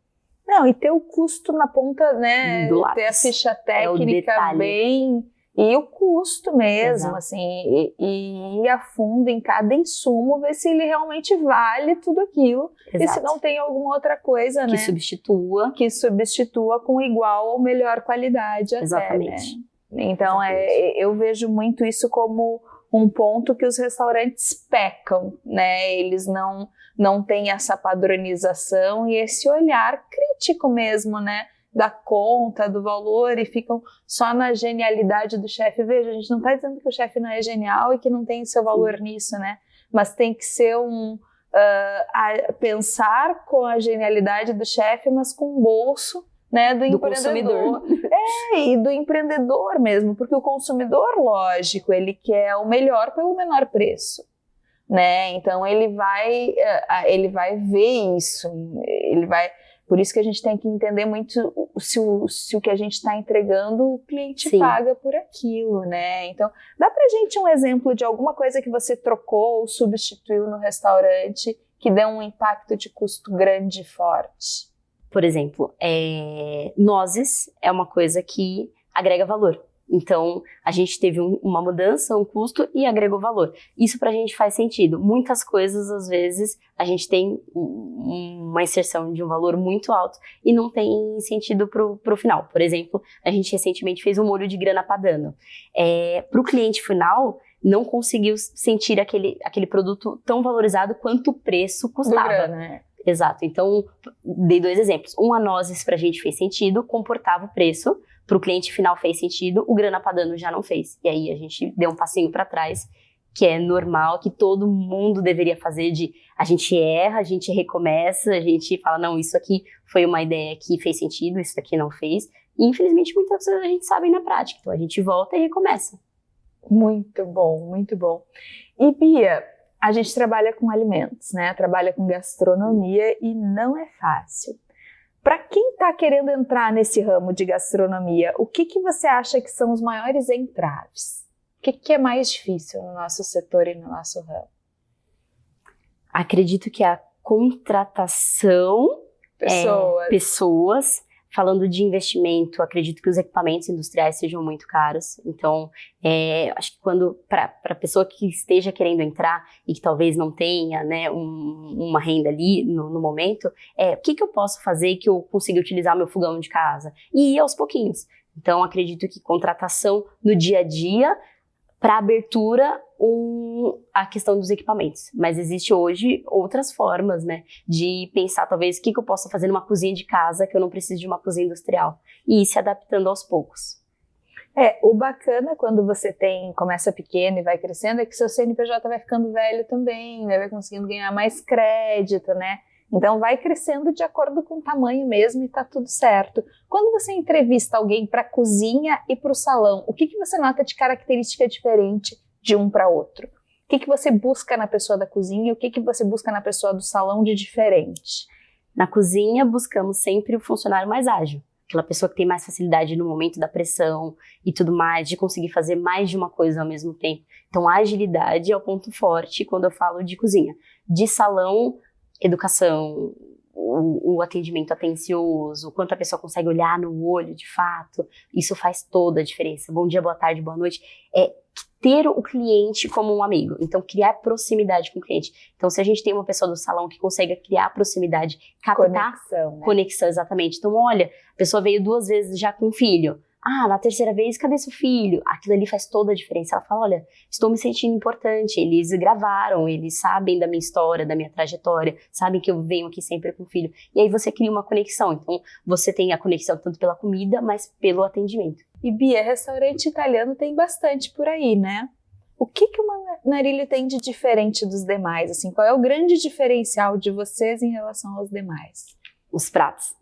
Não, e ter o custo na ponta, né? Do lápis. Ter a ficha técnica bem... E o custo mesmo, Exato. assim, e ir a fundo em cada insumo, ver se ele realmente vale tudo aquilo. Exato. E se não tem alguma outra coisa, que né? substitua. Que substitua com igual ou melhor qualidade até, Exatamente. né? Então, eu vejo muito isso como um ponto que os restaurantes pecam, né? Eles não têm essa padronização e esse olhar crítico mesmo, né? Da conta, do valor, e ficam só na genialidade do chefe. Veja, a gente não está dizendo que o chefe não é genial e que não tem seu valor nisso, né? Mas tem que ser pensar com a genialidade do chefe, mas com o bolso, né, do empreendedor. Consumidor. E do empreendedor mesmo, porque o consumidor, lógico, ele quer o melhor pelo menor preço, né? Então ele vai ver isso, por isso que a gente tem que entender muito se o que a gente está entregando, o cliente Sim. paga por aquilo, né? Então, dá pra gente um exemplo de alguma coisa que você trocou ou substituiu no restaurante que deu um impacto de custo grande e forte? Por exemplo, nozes é uma coisa que agrega valor. Então, a gente teve uma mudança, um custo e agregou valor. Isso pra gente faz sentido. Muitas coisas, às vezes, a gente tem uma inserção de um valor muito alto e não tem sentido pro final. Por exemplo, a gente recentemente fez um molho de grana padano. Pro cliente final, não conseguiu sentir aquele produto tão valorizado quanto o preço custava. Grana, né? Exato. Então, dei 2 exemplos. A nozes pra gente fez sentido, comportava o preço. Para o cliente final fez sentido, o grana padano já não fez. E aí a gente deu um passinho para trás, que é normal, que todo mundo deveria fazer a gente erra, a gente recomeça, a gente fala, não, isso aqui foi uma ideia que fez sentido, isso aqui não fez. E infelizmente muitas vezes a gente sabe na prática, então a gente volta e recomeça. Muito bom, muito bom. E Bia, a gente trabalha com alimentos, né? Trabalha com gastronomia e não é fácil. Para quem está querendo entrar nesse ramo de gastronomia, o que você acha que são os maiores entraves? O que é mais difícil no nosso setor e no nosso ramo? Acredito que a contratação, pessoas. Falando de investimento, acredito que os equipamentos industriais sejam muito caros. Então, acho que para a pessoa que esteja querendo entrar e que talvez não tenha, né, uma renda ali no momento, o que eu posso fazer que eu consiga utilizar meu fogão de casa? E ir aos pouquinhos. Então, acredito que contratação no dia a dia, para abertura, a questão dos equipamentos. Mas existe hoje outras formas, né, de pensar talvez o que eu posso fazer numa cozinha de casa que eu não preciso de uma cozinha industrial. E ir se adaptando aos poucos. O bacana quando você começa pequeno e vai crescendo é que seu CNPJ vai ficando velho também, né, vai conseguindo ganhar mais crédito, né? Então vai crescendo de acordo com o tamanho mesmo e tá tudo certo. Quando você entrevista alguém para a cozinha e para o salão, o que você nota de característica diferente de um para outro? O que você busca na pessoa da cozinha e o que você busca na pessoa do salão de diferente? Na cozinha, buscamos sempre o funcionário mais ágil. Aquela pessoa que tem mais facilidade no momento da pressão e tudo mais, de conseguir fazer mais de uma coisa ao mesmo tempo. Então, a agilidade é o ponto forte quando eu falo de cozinha. De salão, educação, o atendimento atencioso, o quanto a pessoa consegue olhar no olho de fato, isso faz toda a diferença. Bom dia, boa tarde, boa noite. Ter o cliente como um amigo, então criar proximidade com o cliente. Então, se a gente tem uma pessoa do salão que consegue criar proximidade, captar conexão, né? Conexão, exatamente. Então, olha, a pessoa veio 2 vezes já com o filho. na terceira vez, cadê seu filho? Aquilo ali faz toda a diferença. Ela fala, olha, estou me sentindo importante, eles gravaram, eles sabem da minha história, da minha trajetória, sabem que eu venho aqui sempre com o filho. E aí você cria uma conexão, então você tem a conexão tanto pela comida, mas pelo atendimento. E Bia, restaurante italiano tem bastante por aí, né? O que o Narilho tem de diferente dos demais? Assim, qual é o grande diferencial de vocês em relação aos demais? Os pratos.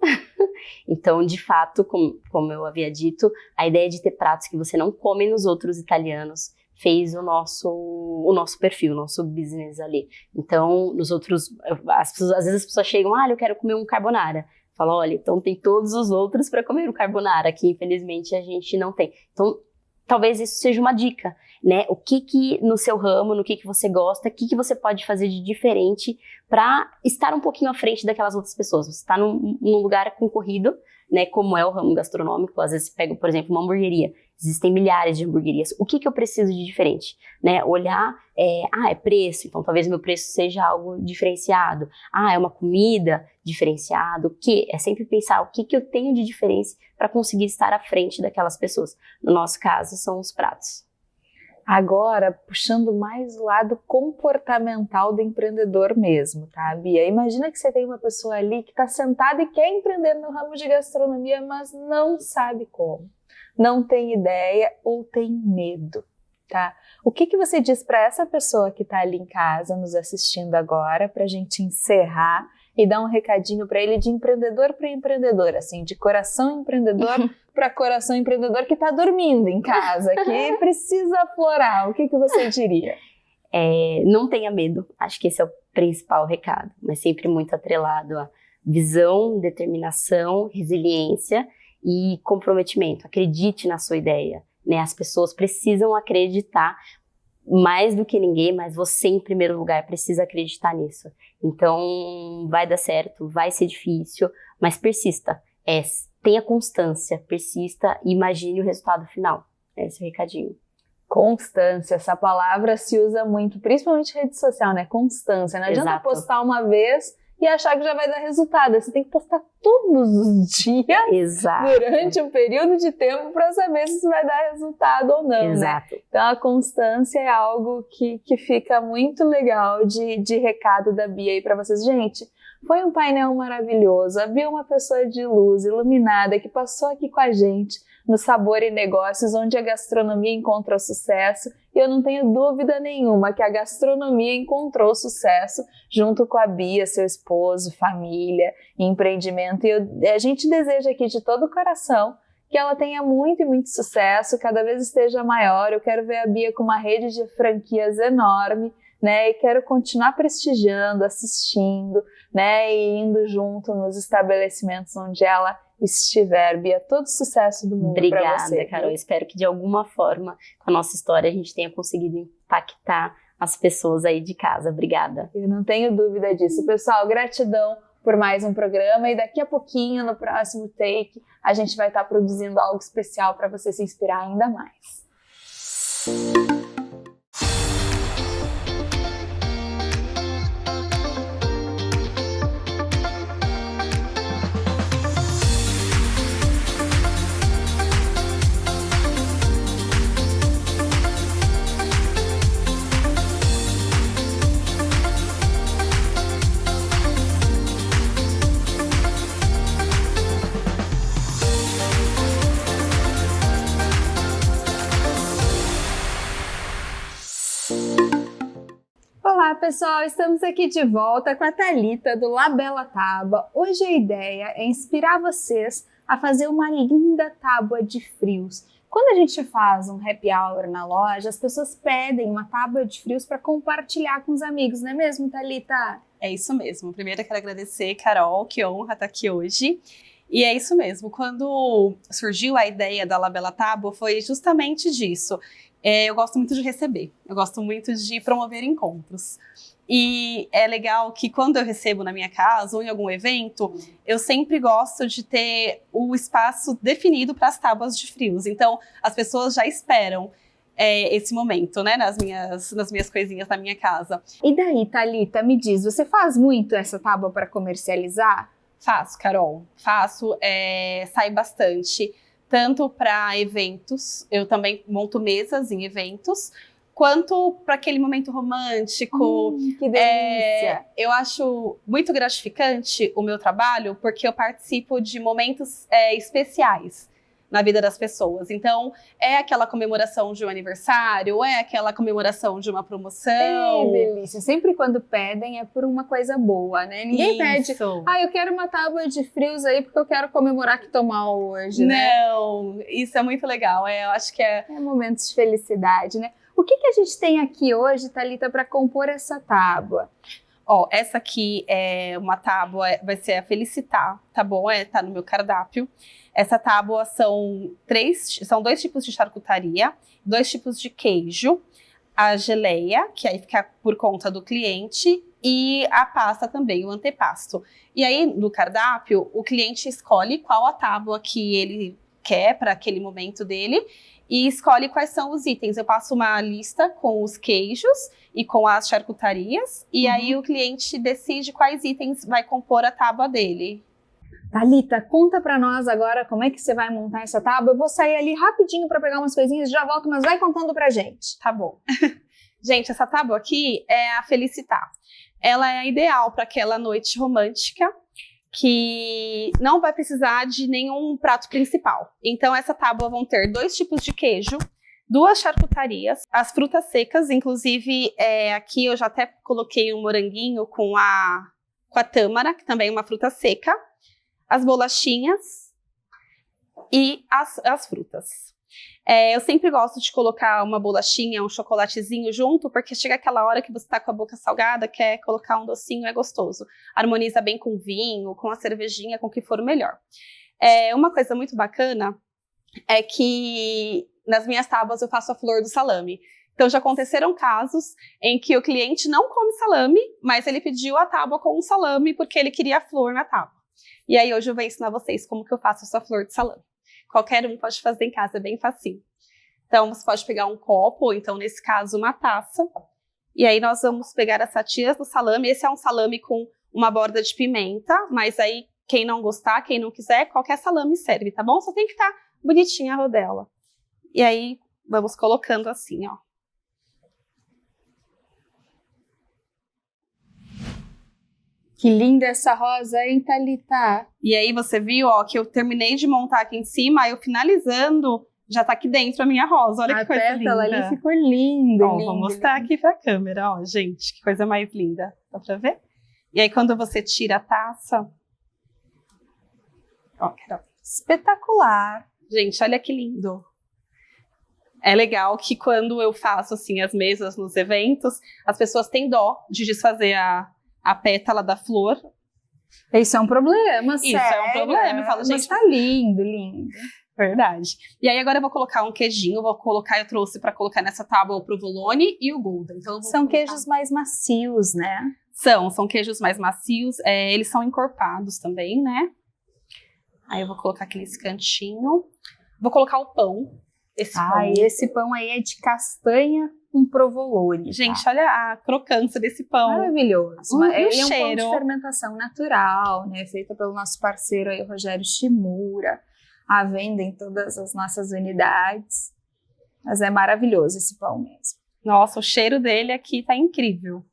Então, de fato, como eu havia dito, a ideia de ter pratos que você não come nos outros italianos fez o nosso perfil, o nosso business ali. Então, nos outros, às vezes as pessoas chegam, eu quero comer um carbonara. Fala, olha, então tem todos os outros para comer o carbonara, que infelizmente a gente não tem. Então, talvez isso seja uma dica, né? O que no seu ramo, no que você gosta, o que você pode fazer de diferente para estar um pouquinho à frente daquelas outras pessoas. Você está num lugar concorrido, né? Como é o ramo gastronômico, às vezes você pega, por exemplo, uma hamburgueria. Existem milhares de hamburguerias. O que eu preciso de diferente? Né? Olhar, é preço, então talvez meu preço seja algo diferenciado. É uma comida diferenciada. O que? É sempre pensar o que eu tenho de diferença para conseguir estar à frente daquelas pessoas. No nosso caso, são os pratos. Agora, puxando mais o lado comportamental do empreendedor mesmo, tá, Bia? Imagina que você tem uma pessoa ali que está sentada e quer empreender no ramo de gastronomia, mas não sabe como. Não tem ideia ou tem medo, tá? O que você diz para essa pessoa que está ali em casa nos assistindo agora, para a gente encerrar e dar um recadinho para ele de empreendedor para empreendedor, assim, de coração empreendedor para coração empreendedor que está dormindo em casa, que precisa aflorar. O que você diria? Não tenha medo, acho que esse é o principal recado, mas sempre muito atrelado a visão, determinação, resiliência e comprometimento. Acredite na sua ideia, né? As pessoas precisam acreditar mais do que ninguém, mas você em primeiro lugar precisa acreditar nisso. Então vai dar certo, vai ser difícil, mas persista. Tenha constância, persista e imagine o resultado final. Esse é o recadinho. Constância, essa palavra se usa muito, principalmente em rede social, né? Constância. Não adianta postar uma vez e achar que já vai dar resultado. Você tem que postar todos os dias, durante um período de tempo, para saber se isso vai dar resultado ou não, né? Então a constância é algo que fica muito legal de recado da Bia aí para vocês. Gente, foi um painel maravilhoso. A Bia é uma pessoa de luz, iluminada, que passou aqui com a gente no Sabor e Negócios, onde a gastronomia encontra o sucesso. E eu não tenho dúvida nenhuma que a gastronomia encontrou sucesso junto com a Bia, seu esposo, família, empreendimento. E a gente deseja aqui de todo o coração que ela tenha muito e muito sucesso, cada vez esteja maior. Eu quero ver a Bia com uma rede de franquias enorme, né? E quero continuar prestigiando, assistindo, né? E indo junto nos estabelecimentos onde ela estiver. Bia, todo sucesso do mundo para você. Obrigada, Carol. Espero que de alguma forma, com a nossa história, a gente tenha conseguido impactar as pessoas aí de casa. Obrigada. Eu não tenho dúvida disso. Pessoal, gratidão por mais um programa, e daqui a pouquinho, no próximo take, a gente vai estar produzindo algo especial para você se inspirar ainda mais. Olá pessoal, estamos aqui de volta com a Thalita do La Bella Tábua. Hoje a ideia é inspirar vocês a fazer uma linda tábua de frios. Quando a gente faz um happy hour na loja, as pessoas pedem uma tábua de frios para compartilhar com os amigos, não é mesmo, Thalita? É isso mesmo. Primeiro eu quero agradecer, Carol, que honra estar aqui hoje. E é isso mesmo, quando surgiu a ideia da La Bella Tábua foi justamente disso. Eu gosto muito de receber, eu gosto muito de promover encontros. E é legal que quando eu recebo na minha casa ou em algum evento, eu sempre gosto de ter o espaço definido para as tábuas de frios. Então, as pessoas já esperam esse momento, né, nas minhas coisinhas na minha casa. E daí, Thalita, me diz, você faz muito essa tábua para comercializar? Faço, Carol, faço, sai bastante. tanto para eventos, eu também monto mesas em eventos, quanto para aquele momento romântico. Que delícia! Eu acho muito gratificante o meu trabalho, porque eu participo de momentos especiais na vida das pessoas. Então, é aquela comemoração de um aniversário, é aquela comemoração de uma promoção. Que delícia! Sempre quando pedem é por uma coisa boa, né? Ninguém pede, eu quero uma tábua de frios aí porque eu quero comemorar que tô mal hoje, né? Não, isso é muito legal. Eu acho que é momentos de felicidade, né? O que a gente tem aqui hoje, Thalita, para compor essa tábua? Essa aqui é uma tábua, vai ser a Felicitar, tá bom? Tá no meu cardápio. Essa tábua são 2 tipos de charcutaria, 2 tipos de queijo, a geleia, que aí fica por conta do cliente, e a pasta também, o antepasto. E aí, no cardápio, o cliente escolhe qual a tábua que ele quer para aquele momento dele, e escolhe quais são os itens. Eu passo uma lista com os queijos e com as charcutarias, e aí o cliente decide quais itens vai compor a tábua dele. Thalita, conta pra nós agora como é que você vai montar essa tábua. Eu vou sair ali rapidinho pra pegar umas coisinhas e já volto, mas vai contando pra gente. Tá bom. Gente, essa tábua aqui é a Felicitar. Ela é ideal para aquela noite romântica que não vai precisar de nenhum prato principal. Então, essa tábua vão ter 2 tipos de queijo, 2 charcutarias, as frutas secas, inclusive aqui eu já até coloquei um moranguinho com a tâmara, que também é uma fruta seca, as bolachinhas e as frutas. Eu sempre gosto de colocar uma bolachinha, um chocolatezinho junto, porque chega aquela hora que você tá com a boca salgada, quer colocar um docinho, é gostoso. Harmoniza bem com vinho, com a cervejinha, com o que for melhor. Uma coisa muito bacana é que nas minhas tábuas eu faço a flor do salame. Então já aconteceram casos em que o cliente não come salame, mas ele pediu a tábua com um salame porque ele queria a flor na tábua. E aí hoje eu vou ensinar vocês como que eu faço essa flor de salame. Qualquer um pode fazer em casa, é bem facinho. Então você pode pegar um copo, ou então nesse caso uma taça. E aí nós vamos pegar as fatias do salame. Esse é um salame com uma borda de pimenta, mas aí quem não gostar, quem não quiser, qualquer salame serve, tá bom? Só tem que estar bonitinha a rodela. E aí vamos colocando assim, ó. Que linda essa rosa, hein, Thalita? E aí você viu, ó, que eu terminei de montar aqui em cima, aí eu finalizando, já tá aqui dentro a minha rosa. Olha que coisa linda. A pétala ali ficou linda. Ó, vou mostrar aqui pra câmera, ó, gente, que coisa mais linda. Dá pra ver? E aí quando você tira a taça, ó, espetacular. Gente, olha que lindo. É legal que quando eu faço, assim, as mesas nos eventos, as pessoas têm dó de desfazer a pétala da flor. Isso é um problema, sério. Isso é um problema. Eu falo, gente, mas tá lindo, lindo. Verdade. E aí agora eu vou colocar um queijinho, eu trouxe pra colocar nessa tábua o provolone e o Gouda. Então são queijos mais macios, né? São queijos mais macios, eles são encorpados também, né? Aí eu vou colocar aqui nesse cantinho. Vou colocar o pão. Esse pão aí é de castanha com provolone. Gente, olha a crocância desse pão. Maravilhoso. Ele é um cheiro. pão de fermentação natural, né? Feito pelo nosso parceiro aí, Rogério Shimura. À venda em todas as nossas unidades. Mas é maravilhoso esse pão mesmo. Nossa, o cheiro dele aqui tá incrível.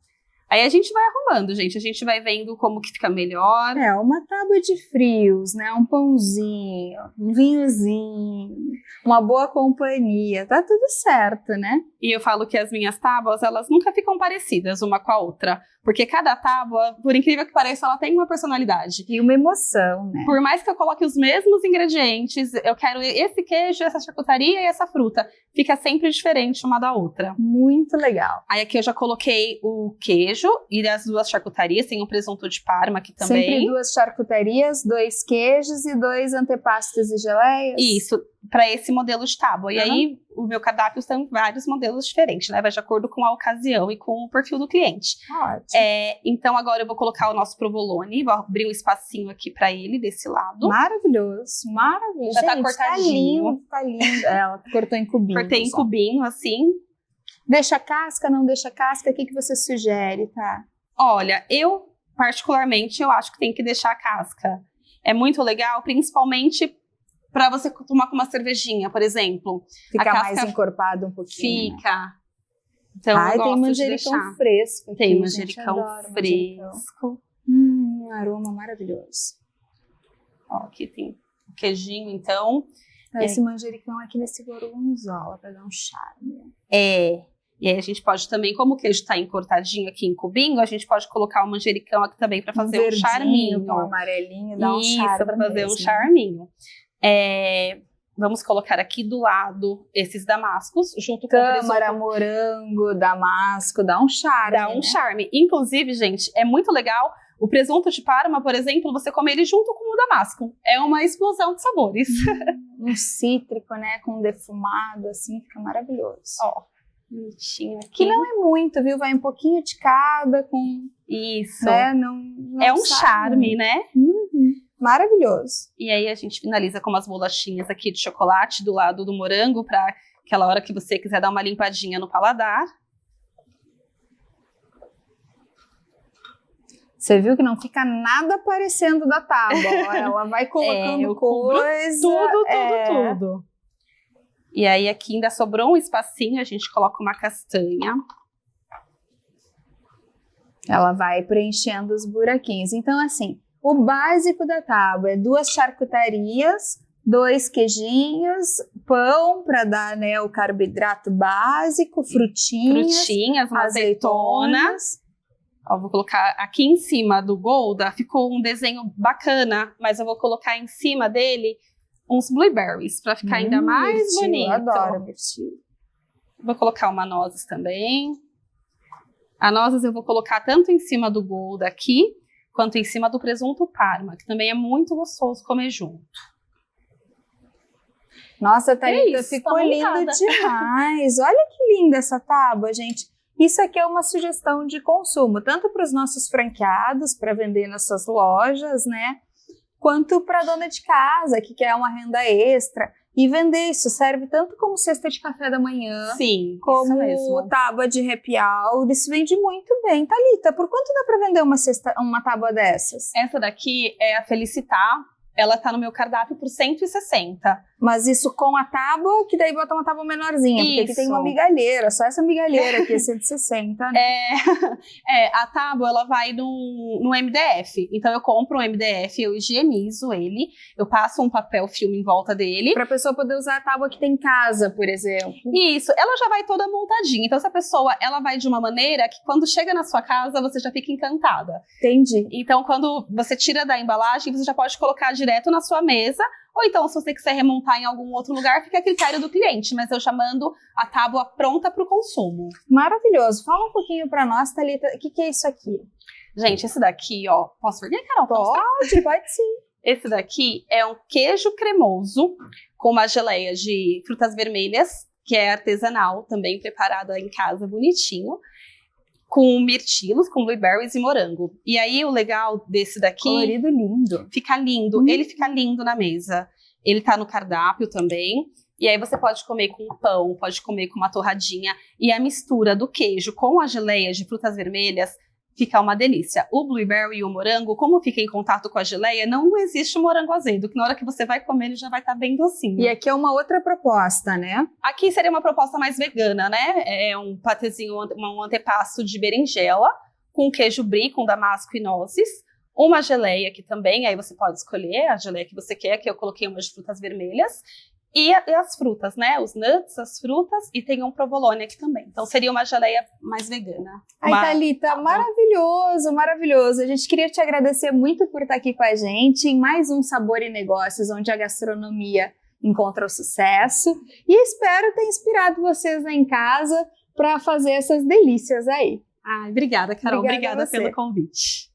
Aí a gente vai arrumando, gente. A gente vai vendo como que fica melhor. Uma tábua de frios, né? Um pãozinho, um vinhozinho, uma boa companhia. Tá tudo certo, né? E eu falo que as minhas tábuas, elas nunca ficam parecidas uma com a outra. Porque cada tábua, por incrível que pareça, ela tem uma personalidade. E uma emoção, né? Por mais que eu coloque os mesmos ingredientes, eu quero esse queijo, essa charcutaria e essa fruta. Fica sempre diferente uma da outra. Muito legal. Aí aqui eu já coloquei o queijo e as 2 charcutarias, tem um presunto de Parma aqui também. Sempre 2 charcutarias, 2 queijos e 2 antepastos e geleias? Isso, para esse modelo de tábua. E aí, o meu cardápio tem vários modelos diferentes, né? Vai de acordo com a ocasião e com o perfil do cliente. Ótimo. Então, agora eu vou colocar o nosso provolone, vou abrir um espacinho aqui para ele, desse lado. Maravilhoso, maravilhoso. Já tá cortadinho. Tá lindo. Ela cortou em cubinho. Cortei em cubinho, assim. Deixa casca, não deixa casca? O que você sugere, tá? Olha, eu, particularmente, eu acho que tem que deixar a casca. É muito legal, principalmente para você tomar com uma cervejinha, por exemplo. Fica A mais casca encorpado um pouquinho. Né? Fica. Então, Ai, eu tem gosto de manjericão deixar. fresco aqui, Tem gente, manjericão adoro manjericão. fresco. Um aroma maravilhoso. Ó, aqui tem o queijinho, então. Esse manjericão aqui nesse gorgonzola, pra dar um charme. E aí a gente pode também, como o queijo tá encortadinho aqui em cubinho, a gente pode colocar o manjericão aqui também para fazer um charminho. Com amarelinho, dá um Isso, charme para fazer mesmo. um charminho. Vamos colocar aqui do lado esses damascos, junto com o Tâmara, presunto. morango, damasco, dá um charme. Dá um né? charme. Inclusive, gente, é muito legal. O presunto de Parma, por exemplo, você comer ele junto com o damasco. É uma explosão de sabores. Um cítrico, né, com defumado, assim, fica maravilhoso. Ó, bonitinho aqui. Que não é muito, viu? Vai um pouquinho de cada, com... Isso. Né? Não É um sabe. charme, né? Maravilhoso. E aí a gente finaliza com umas bolachinhas aqui de chocolate do lado do morango, para aquela hora que você quiser dar uma limpadinha no paladar. Você viu que não fica nada parecendo da tábua. Ó. Ela vai colocando eu cubro coisa. Tudo. E aí aqui ainda sobrou um espacinho, a gente coloca uma castanha. Ela vai preenchendo os buraquinhos. Então, assim, o básico da tábua é 2 charcutarias, 2 queijinhos, pão para dar, né, o carboidrato básico, frutinhas, Uma azeitona. azeitonas. Ó, vou colocar aqui em cima do Gouda, ficou um desenho bacana, mas eu vou colocar em cima dele uns blueberries, para ficar ainda mais mirtilo, bonito. Adoro mirtilo. Vou colocar uma nozes também. A nozes eu vou colocar tanto em cima do Gouda aqui, quanto em cima do presunto Parma, que também é muito gostoso comer junto. Nossa, Thalita, isso, ficou tá lindo montada. demais. Olha que linda essa tábua, gente. Isso aqui é uma sugestão de consumo, tanto para os nossos franqueados, para vender nas suas lojas, né? Quanto para a dona de casa, que quer uma renda extra. E vender isso serve tanto como cesta de café da manhã, Sim, isso como mesmo. tábua de happy hour. Isso vende muito bem. Thalita, por quanto dá para vender uma tábua dessas? Essa daqui é a Felicitar. Ela tá no meu cardápio por 160. Mas isso com a tábua, que daí bota uma tábua menorzinha, porque aqui tem uma migalheira, só essa migalheira aqui é 160, né? A tábua, ela vai no MDF. Então, eu compro um MDF, eu higienizo ele, eu passo um papel filme em volta dele. Pra pessoa poder usar a tábua que tem em casa, por exemplo. Isso, ela já vai toda montadinha. Então, essa pessoa, ela vai de uma maneira que quando chega na sua casa, você já fica encantada. Entendi. Então, quando você tira da embalagem, você já pode colocar direto na sua mesa. Ou então, se você quiser remontar em algum outro lugar, fica a critério do cliente. Mas eu já mando a tábua pronta para o consumo. Maravilhoso. Fala um pouquinho pra nós, Thalita, o que é isso aqui? Gente, esse daqui, ó... Posso ver, Carol? Pode sim. Esse daqui é um queijo cremoso com uma geleia de frutas vermelhas, que é artesanal, também preparada em casa, bonitinho. Com mirtilos, com blueberries e morango. E aí, o legal desse daqui... Colorido lindo. Fica lindo. Ele fica lindo na mesa. Ele tá no cardápio também. E aí, você pode comer com pão, pode comer com uma torradinha. E a mistura do queijo com a geleia de frutas vermelhas fica uma delícia. O blueberry e o morango, como fica em contato com a geleia, não existe morango azedo, que na hora que você vai comer, ele já vai estar bem docinho. E aqui é uma outra proposta, né? Aqui seria uma proposta mais vegana, né? É um patezinho, um antepasto de berinjela, com queijo brie, com damasco e nozes, uma geleia aqui também, aí você pode escolher a geleia que você quer, que eu coloquei uma de frutas vermelhas, e as frutas, né? Os nuts, as frutas, e tem um provolone aqui também. Então seria uma geleia mais vegana. Ai, Thalita, maravilhoso, maravilhoso. A gente queria te agradecer muito por estar aqui com a gente em mais um Sabor e Negócios, onde a gastronomia encontra o sucesso. E espero ter inspirado vocês lá em casa para fazer essas delícias aí. Ai, obrigada, Carol. Obrigada pelo convite.